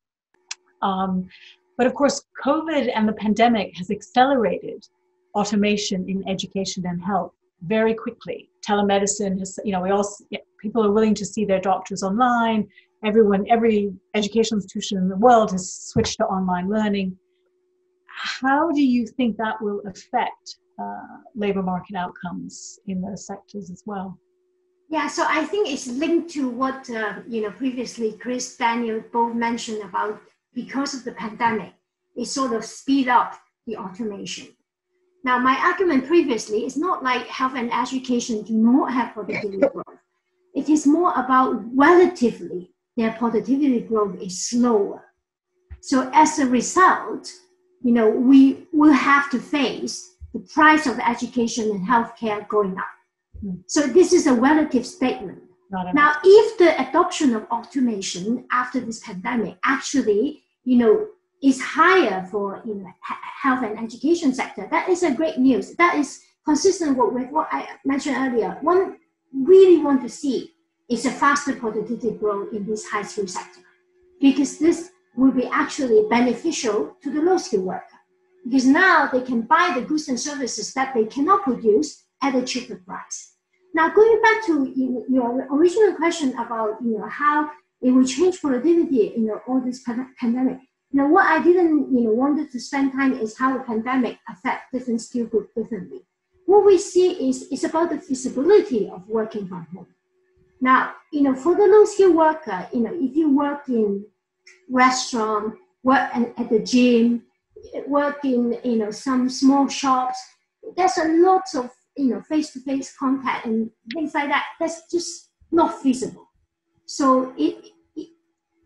But of course, COVID and the pandemic has accelerated automation in education and health very quickly. Telemedicine has, people are willing to see their doctors online. Every educational institution in the world has switched to online learning. How do you think that will affect labor market outcomes in those sectors as well? Yeah, so I think it's linked to what previously Chris, Daniel both mentioned about, because of the pandemic, it sort of speed up the automation. Now, my argument previously is not like health and education do not have productivity growth. It is more about relatively their productivity growth is slower. So as a result, we will have to face the price of education and healthcare going up. So this is a relative statement. Not enough. Now, if the adoption of automation after this pandemic actually, is higher for health and education sector, that is a great news. That is consistent with what I mentioned earlier. One really want to see is a faster productivity growth in this high skill sector, because this will be actually beneficial to the low skill worker, because now they can buy the goods and services that they cannot produce at a cheaper price. Now, going back to your original question about how it will change productivity, all this pandemic. What I didn't wanted to spend time is how the pandemic affect different skill groups differently. What we see is about the feasibility of working from home. Now, for the low skill worker, if you work in restaurant, work at the gym, work in some small shops, there's a lot of face-to-face contact and things like that. That's just not feasible. So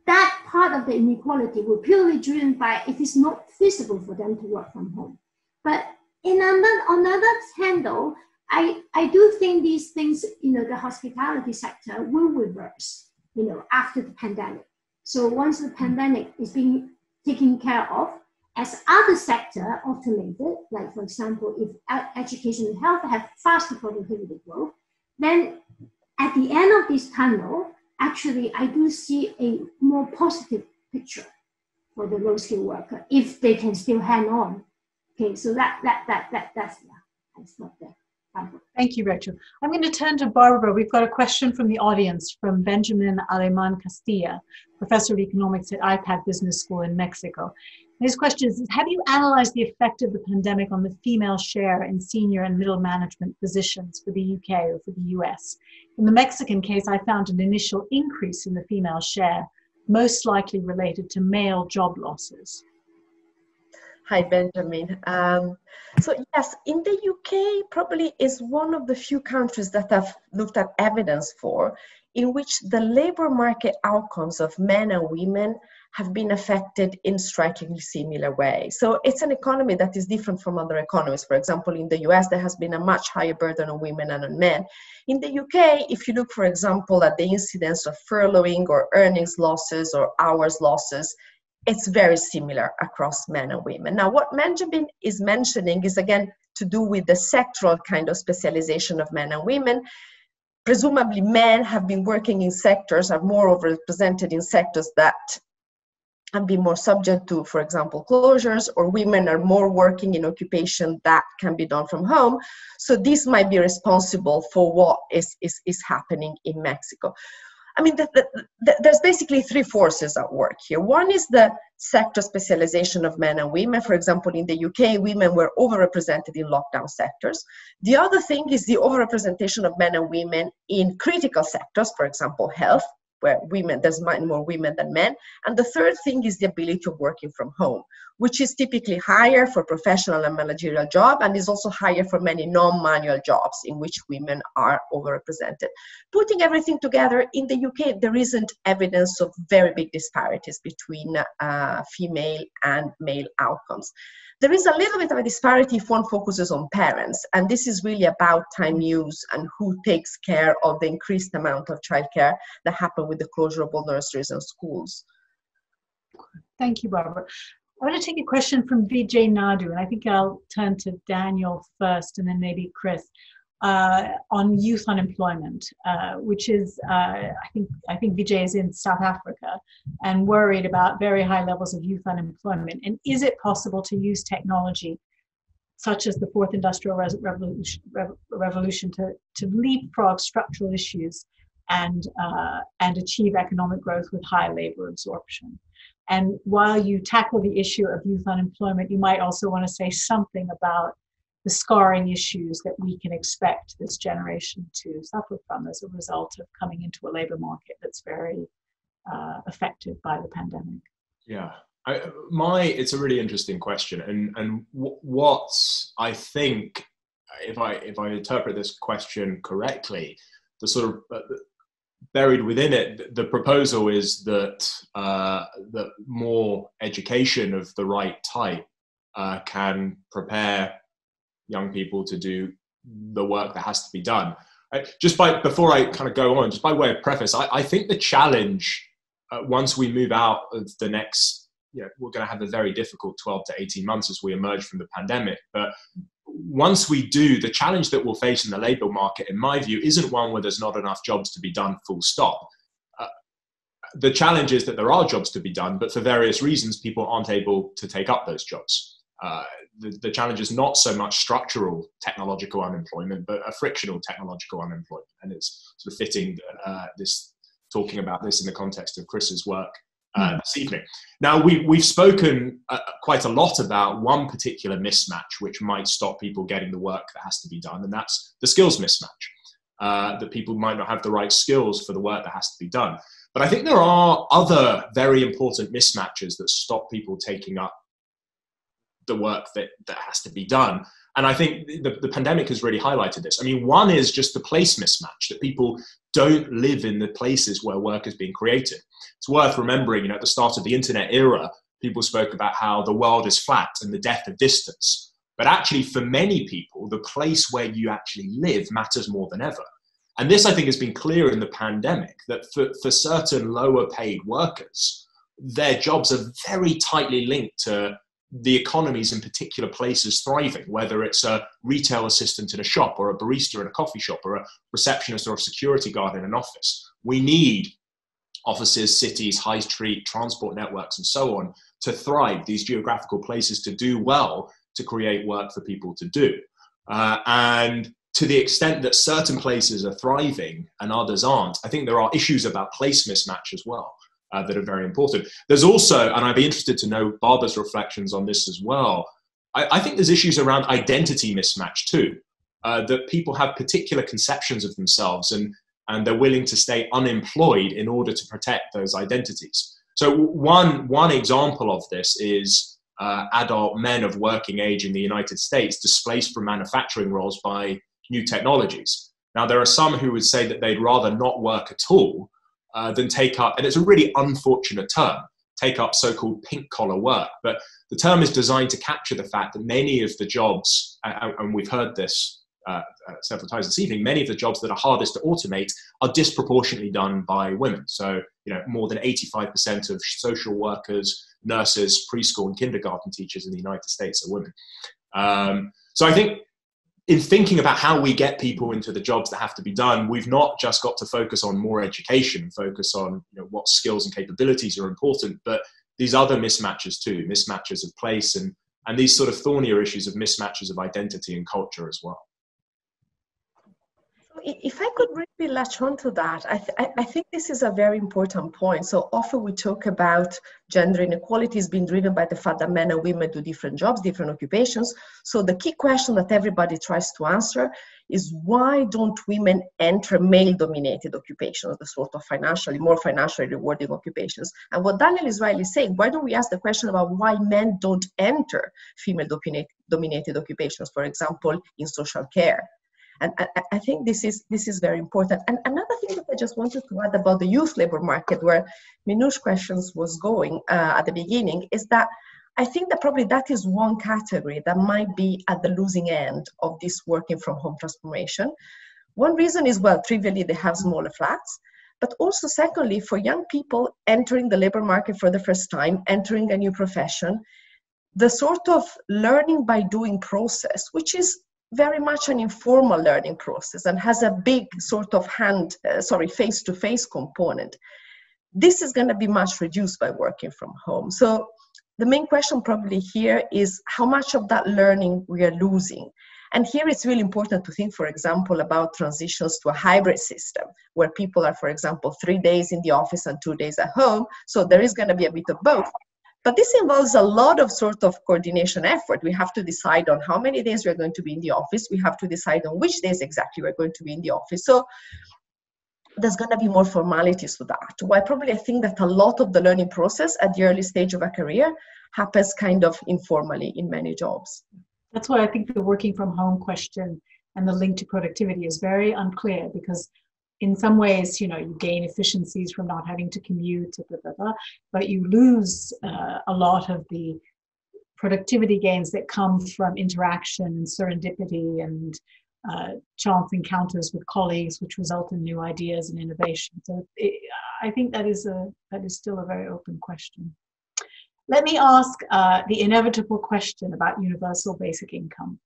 that part of the inequality will purely driven by it is not feasible for them to work from home. But on the other hand, though, I do think these things, the hospitality sector will reverse, after the pandemic. So once the pandemic is being taken care of, as other sector automated, like for example, if education and health have faster productivity growth, then at the end of this tunnel, actually, I do see a more positive picture for the low skill worker if they can still hang on. Okay, so that's not there. Thank you, Rachel. I'm going to turn to Barbara. We've got a question from the audience from Benjamin Aleman Castilla, professor of economics at IPAD Business School in Mexico. His question is, have you analyzed the effect of the pandemic on the female share in senior and middle management positions for the UK or for the US? In the Mexican case, I found an initial increase in the female share, most likely related to male job losses. Hi, Benjamin. So yes, in the UK probably is one of the few countries that have looked at evidence in which the labor market outcomes of men and women have been affected in strikingly similar ways. So it's an economy that is different from other economies. For example, in the US, there has been a much higher burden on women and on men. In the UK, if you look, for example, at the incidence of furloughing or earnings losses or hours losses, it's very similar across men and women. Now, what Benjamin is mentioning is, again, to do with the sectoral kind of specialization of men and women. Presumably, men have been working in sectors, are more overrepresented in sectors that have been more subject to, for example, closures, or women are more working in occupation that can be done from home. So this might be responsible for what is happening in Mexico. I mean, there's basically three forces at work here. One is the sector specialization of men and women. For example, in the UK, women were overrepresented in lockdown sectors. The other thing is the overrepresentation of men and women in critical sectors, for example, health, where there's more women than men. And the third thing is the ability of working from home, which is typically higher for professional and managerial jobs, and is also higher for many non-manual jobs in which women are overrepresented. Putting everything together, in the UK, there isn't evidence of very big disparities between female and male outcomes. There is a little bit of a disparity if one focuses on parents, and this is really about time use and who takes care of the increased amount of childcare that happened with the closure of all nurseries and schools. Thank you, Barbara. I want to take a question from Vijay Naidu, and I think I'll turn to Daniel first and then maybe Chris, on youth unemployment, which is, I think Vijay is in South Africa and worried about very high levels of youth unemployment. And is it possible to use technology such as the fourth industrial revolution to leapfrog structural issues and achieve economic growth with high labor absorption? And while you tackle the issue of youth unemployment, you might also want to say something about the scarring issues that we can expect this generation to suffer from as a result of coming into a labor market that's very affected by the pandemic. Yeah, it's a really interesting question, and what I think, if I interpret this question correctly, the sort of buried within it, the proposal is that that more education of the right type can prepare young people to do the work that has to be done. Before I kind of go on, just by way of preface, I think the challenge, once we move out of the next, we're going to have a very difficult 12 to 18 months as we emerge from the pandemic. But once we do, the challenge that we'll face in the labour market, in my view, isn't one where there's not enough jobs to be done, full stop. The challenge is that there are jobs to be done, but for various reasons, people aren't able to take up those jobs. The challenge is not so much structural technological unemployment, but a frictional technological unemployment. And it's sort of fitting talking about this in the context of Chris's work this evening. Now, we've spoken quite a lot about one particular mismatch which might stop people getting the work that has to be done, and that's the skills mismatch, that people might not have the right skills for the work that has to be done. But I think there are other very important mismatches that stop people taking up the work that has to be done. And I think the pandemic has really highlighted this. I mean, one is just the place mismatch, that people don't live in the places where work is being created. It's worth remembering, at the start of the internet era, people spoke about how the world is flat and the death of distance. But actually, for many people, the place where you actually live matters more than ever. And this, I think, has been clear in the pandemic, that for certain lower paid workers, their jobs are very tightly linked to the economies in particular places thriving, whether it's a retail assistant in a shop or a barista in a coffee shop or a receptionist or a security guard in an office. We need offices, cities, high street, transport networks, and so on to thrive, these geographical places to do well, to create work for people to do. And to the extent that certain places are thriving and others aren't, I think there are issues about place mismatch as well that are very important. There's also, and I'd be interested to know Barbara's reflections on this as well, I think there's issues around identity mismatch too, that people have particular conceptions of themselves and they're willing to stay unemployed in order to protect those identities. So one example of this is adult men of working age in the United States displaced from manufacturing roles by new technologies. Now, there are some who would say that they'd rather not work at all than take up, and it's a really unfortunate term, take up so-called pink-collar work. But the term is designed to capture the fact that many of the jobs, and we've heard this several times this evening, many of the jobs that are hardest to automate are disproportionately done by women. So, more than 85% of social workers, nurses, preschool and kindergarten teachers in the United States are women. So I think in thinking about how we get people into the jobs that have to be done, we've not just got to focus on more education, focus on what skills and capabilities are important, but these other mismatches too, mismatches of place and these sort of thornier issues of mismatches of identity and culture as well. If I could really latch on to that, I think this is a very important point. So often we talk about gender inequalities being driven by the fact that men and women do different jobs, different occupations. So the key question that everybody tries to answer is, why don't women enter male-dominated occupations, the sort of more financially rewarding occupations? And what Daniel is rightly saying, why don't we ask the question about why men don't enter female-dominated occupations, for example, in social care? And I think this is very important. And another thing that I just wanted to add about the youth labor market, where Minush's questions was going at the beginning, is that I think that probably that is one category that might be at the losing end of this working from home transformation. One reason is, well, trivially, they have smaller flats. But also, secondly, for young people entering the labor market for the first time, entering a new profession, the sort of learning by doing process, which is very much an informal learning process and has a big sort of face-to-face component. This is going to be much reduced by working from home. So the main question probably here is how much of that learning we are losing. And here it's really important to think, for example, about transitions to a hybrid system where people are, for example, 3 days in the office and 2 days at home. So there is going to be a bit of both. But this involves a lot of sort of coordination effort. We have to decide on how many days we're going to be in the office. We have to decide on which days exactly we're going to be in the office. So there's going to be more formalities to that. Why probably I think that a lot of the learning process at the early stage of a career happens kind of informally in many jobs. That's why I think the working from home question and the link to productivity is very unclear, because in some ways, you gain efficiencies from not having to commute, but you lose a lot of the productivity gains that come from interaction and serendipity and chance encounters with colleagues, which result in new ideas and innovation. So I think that is still a very open question. Let me ask the inevitable question about universal basic income.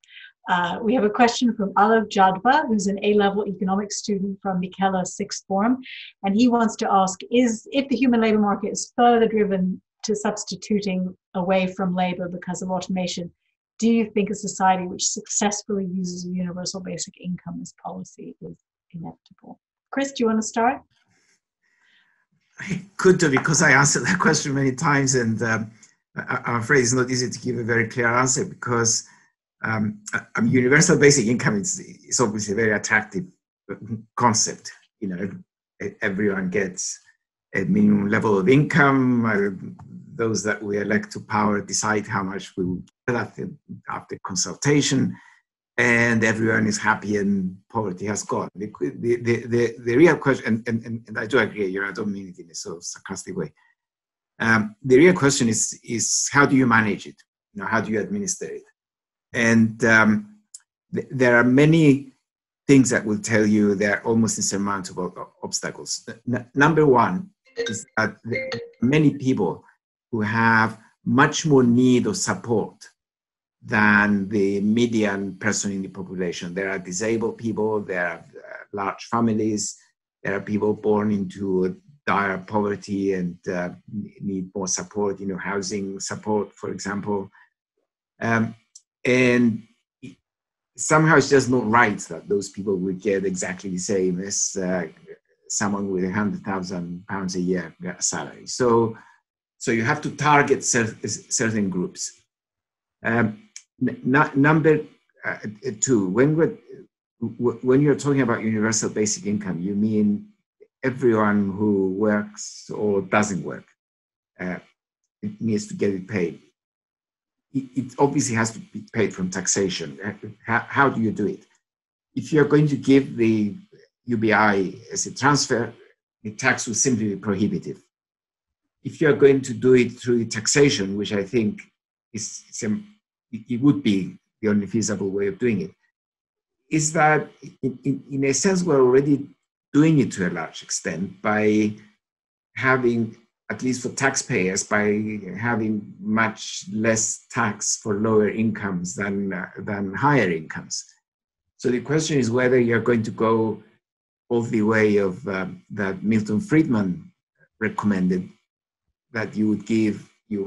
We have a question from Alav Jadba, who's an A-level economics student from Mikela Sixth Form, and he wants to ask, if the human labor market is further driven to substituting away from labor because of automation, do you think a society which successfully uses a universal basic income as policy is inevitable? Chris, do you want to start? I could do, because I answered that question many times, and I'm afraid it's not easy to give a very clear answer, because universal basic income is obviously a very attractive concept. You know, everyone gets a minimum level of income. Those that we elect to power decide how much we will get after consultation, and everyone is happy and poverty has gone. The real question, and I do agree, I don't mean it in a sort of sarcastic way. The real question is how do you manage it? You know, how do you administer it? And there are many things that will tell you there are almost insurmountable obstacles. Number one is that there are many people who have much more need of support than the median person in the population. There are disabled people, there are large families, there are people born into dire poverty and need more support, housing support, for example. And somehow it's just not right that those people would get exactly the same as someone with £100,000 a year salary. So you have to target certain groups. Number two, when you're talking about universal basic income, you mean everyone who works or doesn't work. It needs to get it paid. It obviously has to be paid from taxation. How do you do it? If you're going to give the UBI as a transfer, the tax will simply be prohibitive. If you're going to do it through taxation, which I think it would be the only feasible way of doing it, is that in a sense we're already doing it to a large extent by having, at least for taxpayers, by having much less tax for lower incomes than higher incomes. So the question is whether you're going to go all the way of that Milton Friedman recommended, that you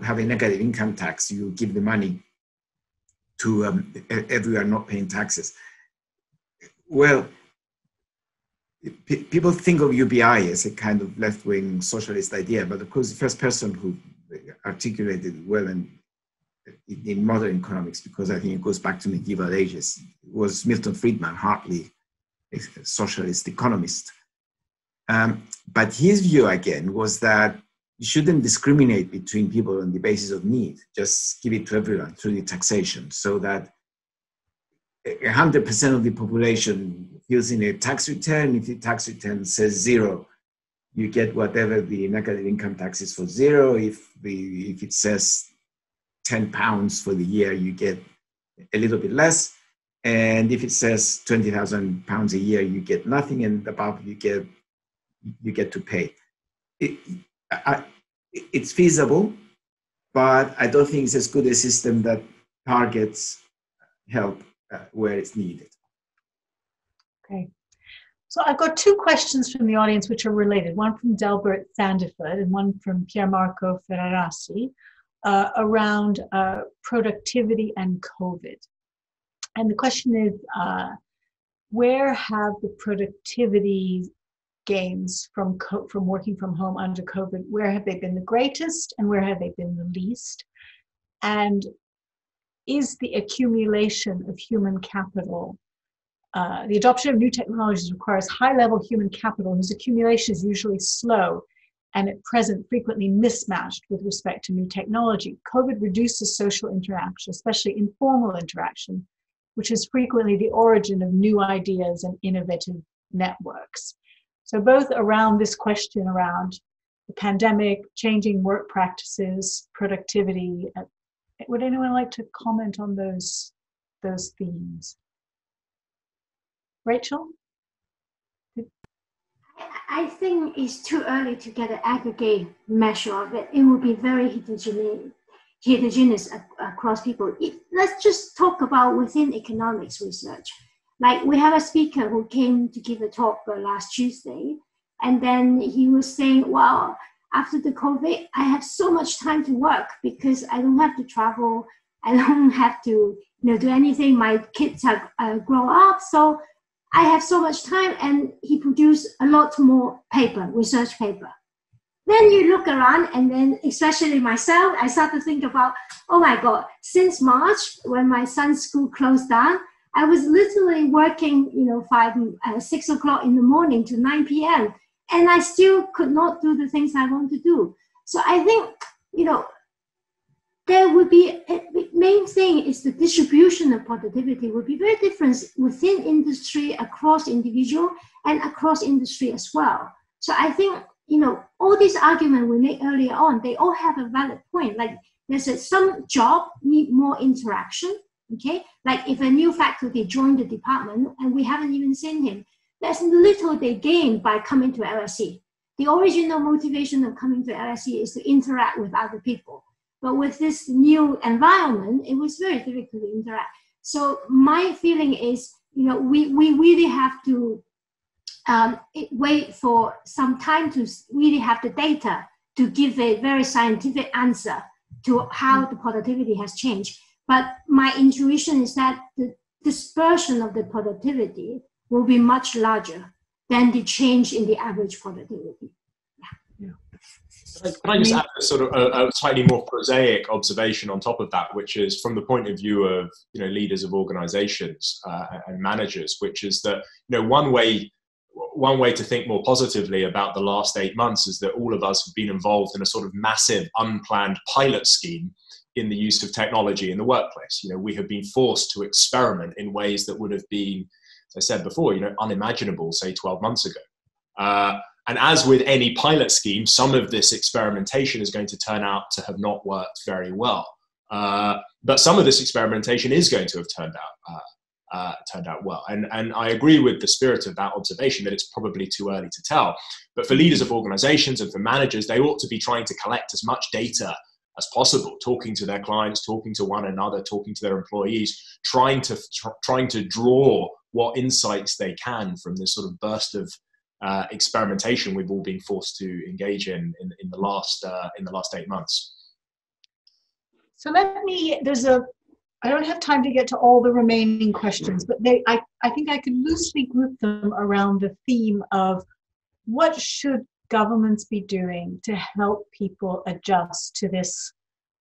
have a negative income tax, you give the money to everyone not paying taxes. Well, people think of UBI as a kind of left-wing socialist idea, but of course the first person who articulated it well in modern economics, because I think it goes back to medieval ages, was Milton Friedman, hardly a socialist economist. But his view, again, was that you shouldn't discriminate between people on the basis of need. Just give it to everyone through the taxation, so that 100% of the population fills in a tax return. If the tax return says zero, you get whatever the negative income tax is for zero. If it says £10 for the year, you get a little bit less. And if it says £20,000 a year, you get nothing, and above you get to pay. It's feasible, but I don't think it's as good a system that targets help where it's needed. Okay. So I've got two questions from the audience which are related, one from Delbert Sandiford and one from Piermarco Ferrarasi around productivity and COVID. And the question is, where have the productivity gains from working from home under COVID, where have they been the greatest and where have they been the least? And is the accumulation of human capital, the adoption of new technologies requires high-level human capital whose accumulation is usually slow and at present frequently mismatched with respect to new technology. COVID reduces social interaction, especially informal interaction, which is frequently the origin of new ideas and innovative networks. So both around this question around the pandemic, changing work practices, productivity, would anyone like to comment on those themes? Rachel? I think it's too early to get an aggregate measure of it. It will be very heterogeneous across people. Let's just talk about within economics research. Like we have a speaker who came to give a talk last Tuesday, and then he was saying, wow, after the COVID, I have so much time to work because I don't have to travel. I don't have to do anything. My kids have grown up, so I have so much time. And he produced a lot more research paper. Then you look around, and then especially myself, I start to think about, oh my God, since March, when my son's school closed down, I was literally working, 6 o'clock in the morning to 9 p.m. And I still could not do the things I want to do. So I think, there would be, the main thing is the distribution of productivity would be very different within industry, across individual, and across industry as well. So I think, all these arguments we made earlier on, they all have a valid point. Like there's some job need more interaction, okay? Like if a new faculty joined the department and we haven't even seen him, there's little they gain by coming to LSE. The original motivation of coming to LSE is to interact with other people. But with this new environment, it was very difficult to interact. So my feeling is, we really have to wait for some time to really have the data to give a very scientific answer to how the productivity has changed. But my intuition is that the dispersion of the productivity will be much larger than the change in the average productivity. Can I just add a sort of a slightly more prosaic observation on top of that, which is from the point of view of leaders of organizations and managers, which is that one way to think more positively about the last 8 months is that all of us have been involved in a sort of massive unplanned pilot scheme in the use of technology in the workplace. We have been forced to experiment in ways that would have been, as I said before, unimaginable, say 12 months ago. And as with any pilot scheme, some of this experimentation is going to turn out to have not worked very well. But some of this experimentation is going to have turned out well. And I agree with the spirit of that observation that it's probably too early to tell. But for leaders of organizations and for managers, they ought to be trying to collect as much data as possible, talking to their clients, talking to one another, talking to their employees, trying to draw what insights they can from this sort of burst of experimentation we've all been forced to engage in the last 8 months. So I don't have time to get to all the remaining questions, but I think I could loosely group them around the theme of what should governments be doing to help people adjust to this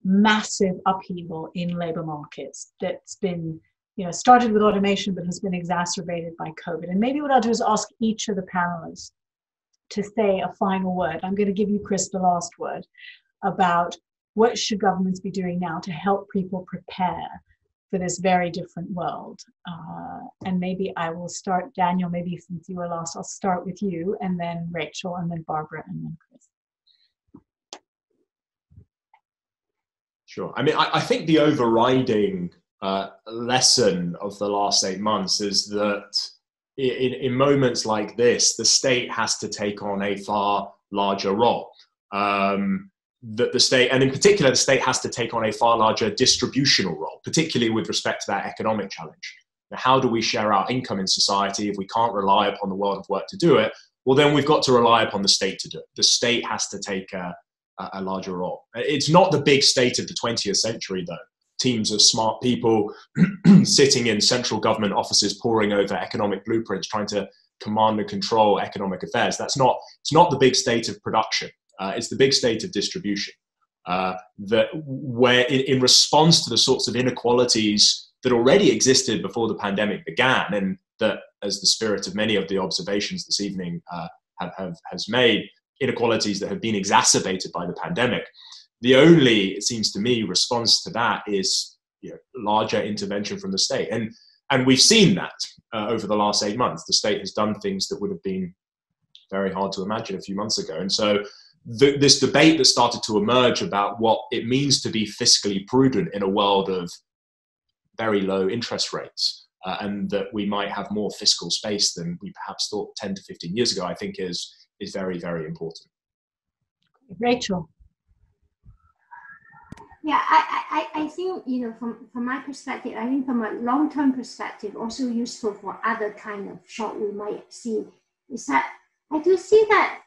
massive upheaval in labor markets that's been started with automation, but has been exacerbated by COVID. And maybe what I'll do is ask each of the panelists to say a final word. I'm going to give you, Chris, the last word about what should governments be doing now to help people prepare for this very different world. And maybe I will start, Daniel, maybe since you were last, I'll start with you, and then Rachel, and then Barbara, and then Chris. Sure. I mean, I think the overriding lesson of the last 8 months is that in moments like this, the state has to take on a far larger role. That the state, and in particular, the state has to take on a far larger distributional role, particularly with respect to that economic challenge. Now, how do we share our income in society if we can't rely upon the world of work to do it? Well, then we've got to rely upon the state to do it. The state has to take a larger role. It's not the big state of the 20th century, though. Teams of smart people sitting in central government offices poring over economic blueprints, trying to command and control economic affairs. It's not the big state of production. It's the big state of distribution. Where in response to the sorts of inequalities that already existed before the pandemic began, and that, as the spirit of many of the observations this evening has made, inequalities that have been exacerbated by the pandemic, the only, it seems to me, response to that is larger intervention from the state. And we've seen that over the last 8 months. The state has done things that would have been very hard to imagine a few months ago. And so this debate that started to emerge about what it means to be fiscally prudent in a world of very low interest rates and that we might have more fiscal space than we perhaps thought 10 to 15 years ago, I think is very, very important. Rachel. Yeah, I think, you know, from my perspective, I think from a long-term perspective, also useful for other kind of shock we might see, is that I do see that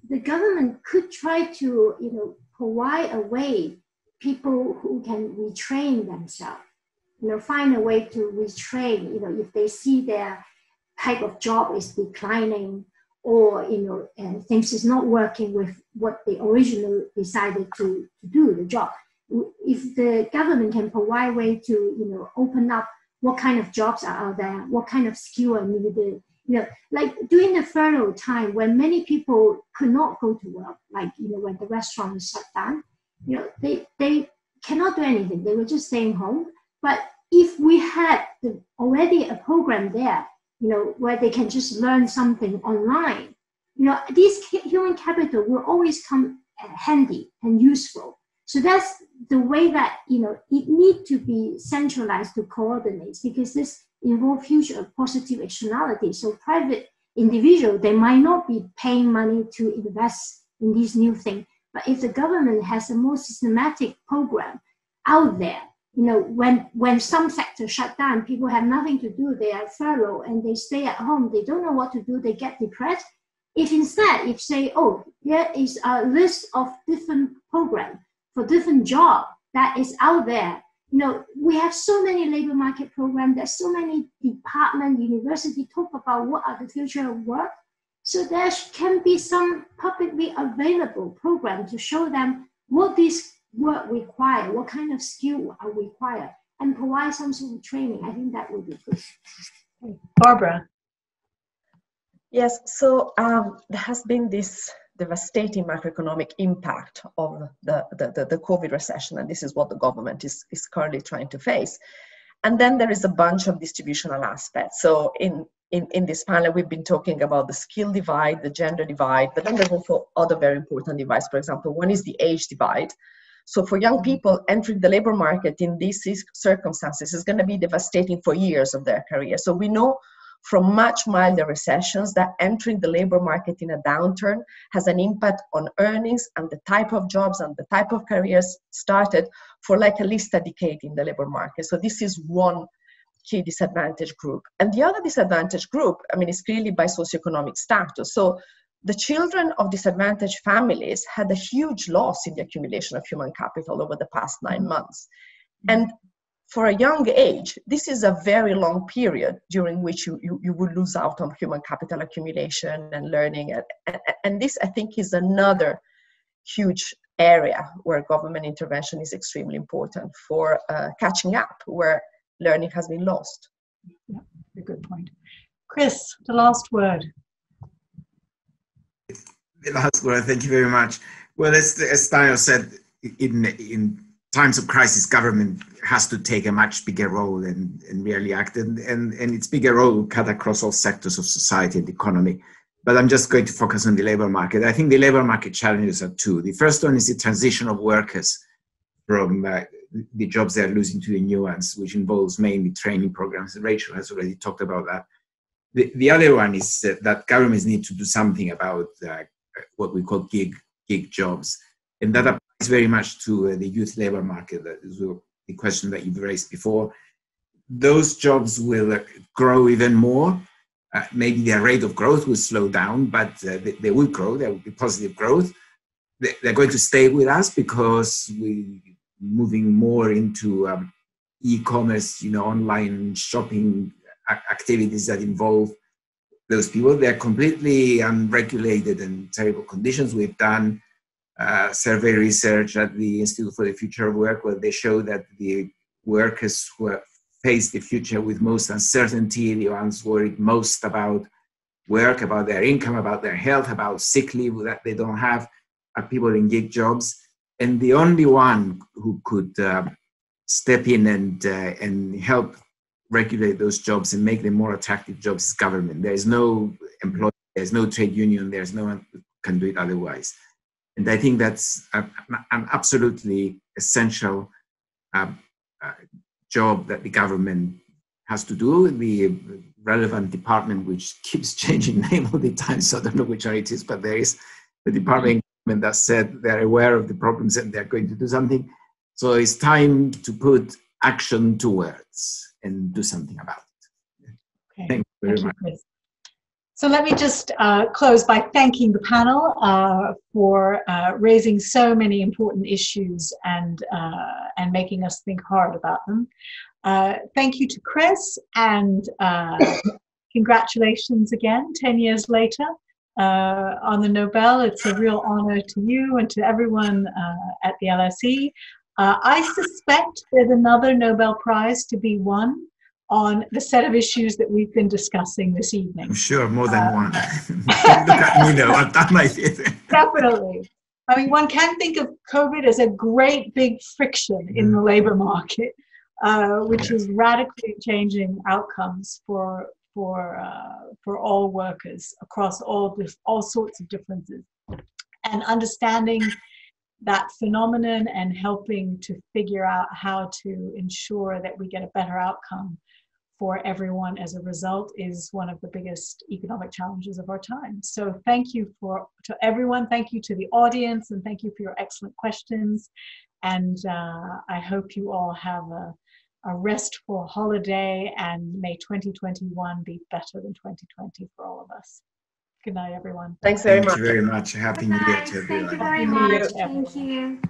the government could try to, you know, provide a way people who can retrain themselves, you know, find a way to retrain, you know, if they see their type of job is declining, or, you know, and things is not working with what they originally decided to do the job. If the government can provide a way to, you know, open up what kind of jobs are out there, what kind of skill are needed, you know, like during the furlough time when many people could not go to work, like, you know, when the restaurant was shut down, you know, they cannot do anything. They were just staying home. But if we had already a program there, you know, where they can just learn something online, you know, this human capital will always come handy and useful. So that's the way that, you know, it needs to be centralized to coordinate, because this involves huge positive externality. So private individual, they might not be paying money to invest in these new things. But if the government has a more systematic program out there, you know, when some sectors shut down, people have nothing to do, they are furloughed and they stay at home, they don't know what to do, they get depressed. If instead, if say, oh, here is a list of different programs for different jobs that is out there. You know, we have so many labor market programs, there's so many department, university talk about what are the future of work. So there can be some publicly available program to show them what this work require, what kind of skill are required, and provide some sort of training. I think that would be good. Barbara. Yes, so there has been this devastating macroeconomic impact of the COVID recession, and this is what the government is currently trying to face. And then there is a bunch of distributional aspects. So in this panel, we've been talking about the skill divide, the gender divide, but then there's also other very important divides. For example, one is the age divide. So for young people entering the labor market in these circumstances is going to be devastating for years of their career. So we know from much milder recessions that entering the labor market in a downturn has an impact on earnings and the type of jobs and the type of careers started for like at least a decade in the labor market. So this is one key disadvantaged group. And the other disadvantaged group, I mean, is clearly by socioeconomic status. So the children of disadvantaged families had a huge loss in the accumulation of human capital over the past 9 months. And for a young age, this is a very long period during which you would lose out on human capital accumulation and learning. And this, I think, is another huge area where government intervention is extremely important for catching up, where learning has been lost. Yeah, a good point. Chris, the last word. The last word, thank you very much. Well, as Daniel said, in times of crisis, government has to take a much bigger role and really act, and its bigger role will cut across all sectors of society and economy. But I'm just going to focus on the labor market. I think the labor market challenges are two. The first one is the transition of workers from the jobs they're losing to the new ones, which involves mainly training programs. Rachel has already talked about that. The other one is that governments need to do something about what we call gig jobs. And that applies very much to the youth labor market. That is the question that you've raised before. Those jobs will grow even more. Maybe their rate of growth will slow down, but they will grow. There will be positive growth. They're going to stay with us because we're moving more into e-commerce, online shopping activities that involve those people. They're completely unregulated and terrible conditions. We've done survey research at the Institute for the Future of Work, where they show that the workers who face the future with most uncertainty, the ones worried most about work, about their income, about their health, about sick leave that they don't have, are people in gig jobs. And the only one who could step in and help regulate those jobs and make them more attractive jobs is government. There is no employer, there's no trade union, there's no one who can do it otherwise. And I think that's an absolutely essential job that the government has to do. The relevant department, which keeps changing name all the time, so I don't know which one it is, but there is the department that said they're aware of the problems and they're going to do something. So it's time to put action to words and do something about it. Okay. Thank you very much. Chris. So let me just close by thanking the panel for raising so many important issues and making us think hard about them. Thank you to Chris, and congratulations again, 10 years later, on the Nobel. It's a real honor to you and to everyone at the LSE. I suspect there's another Nobel Prize to be won on the set of issues that we've been discussing this evening. I'm sure more than one. Don't look at me though, I've done my bit. Definitely. I mean, one can think of COVID as a great big friction in the labor market, which is radically changing outcomes for all workers across all sorts of differences. And understanding that phenomenon and helping to figure out how to ensure that we get a better outcome for everyone as a result is one of the biggest economic challenges of our time. So thank you to everyone, thank you to the audience, and thank you for your excellent questions. And I hope you all have a restful holiday, and may 2021 be better than 2020 for all of us. Good night, everyone. Thanks very much. Thank you very much. Happy New Year to everyone. Thank you very much. Thank you.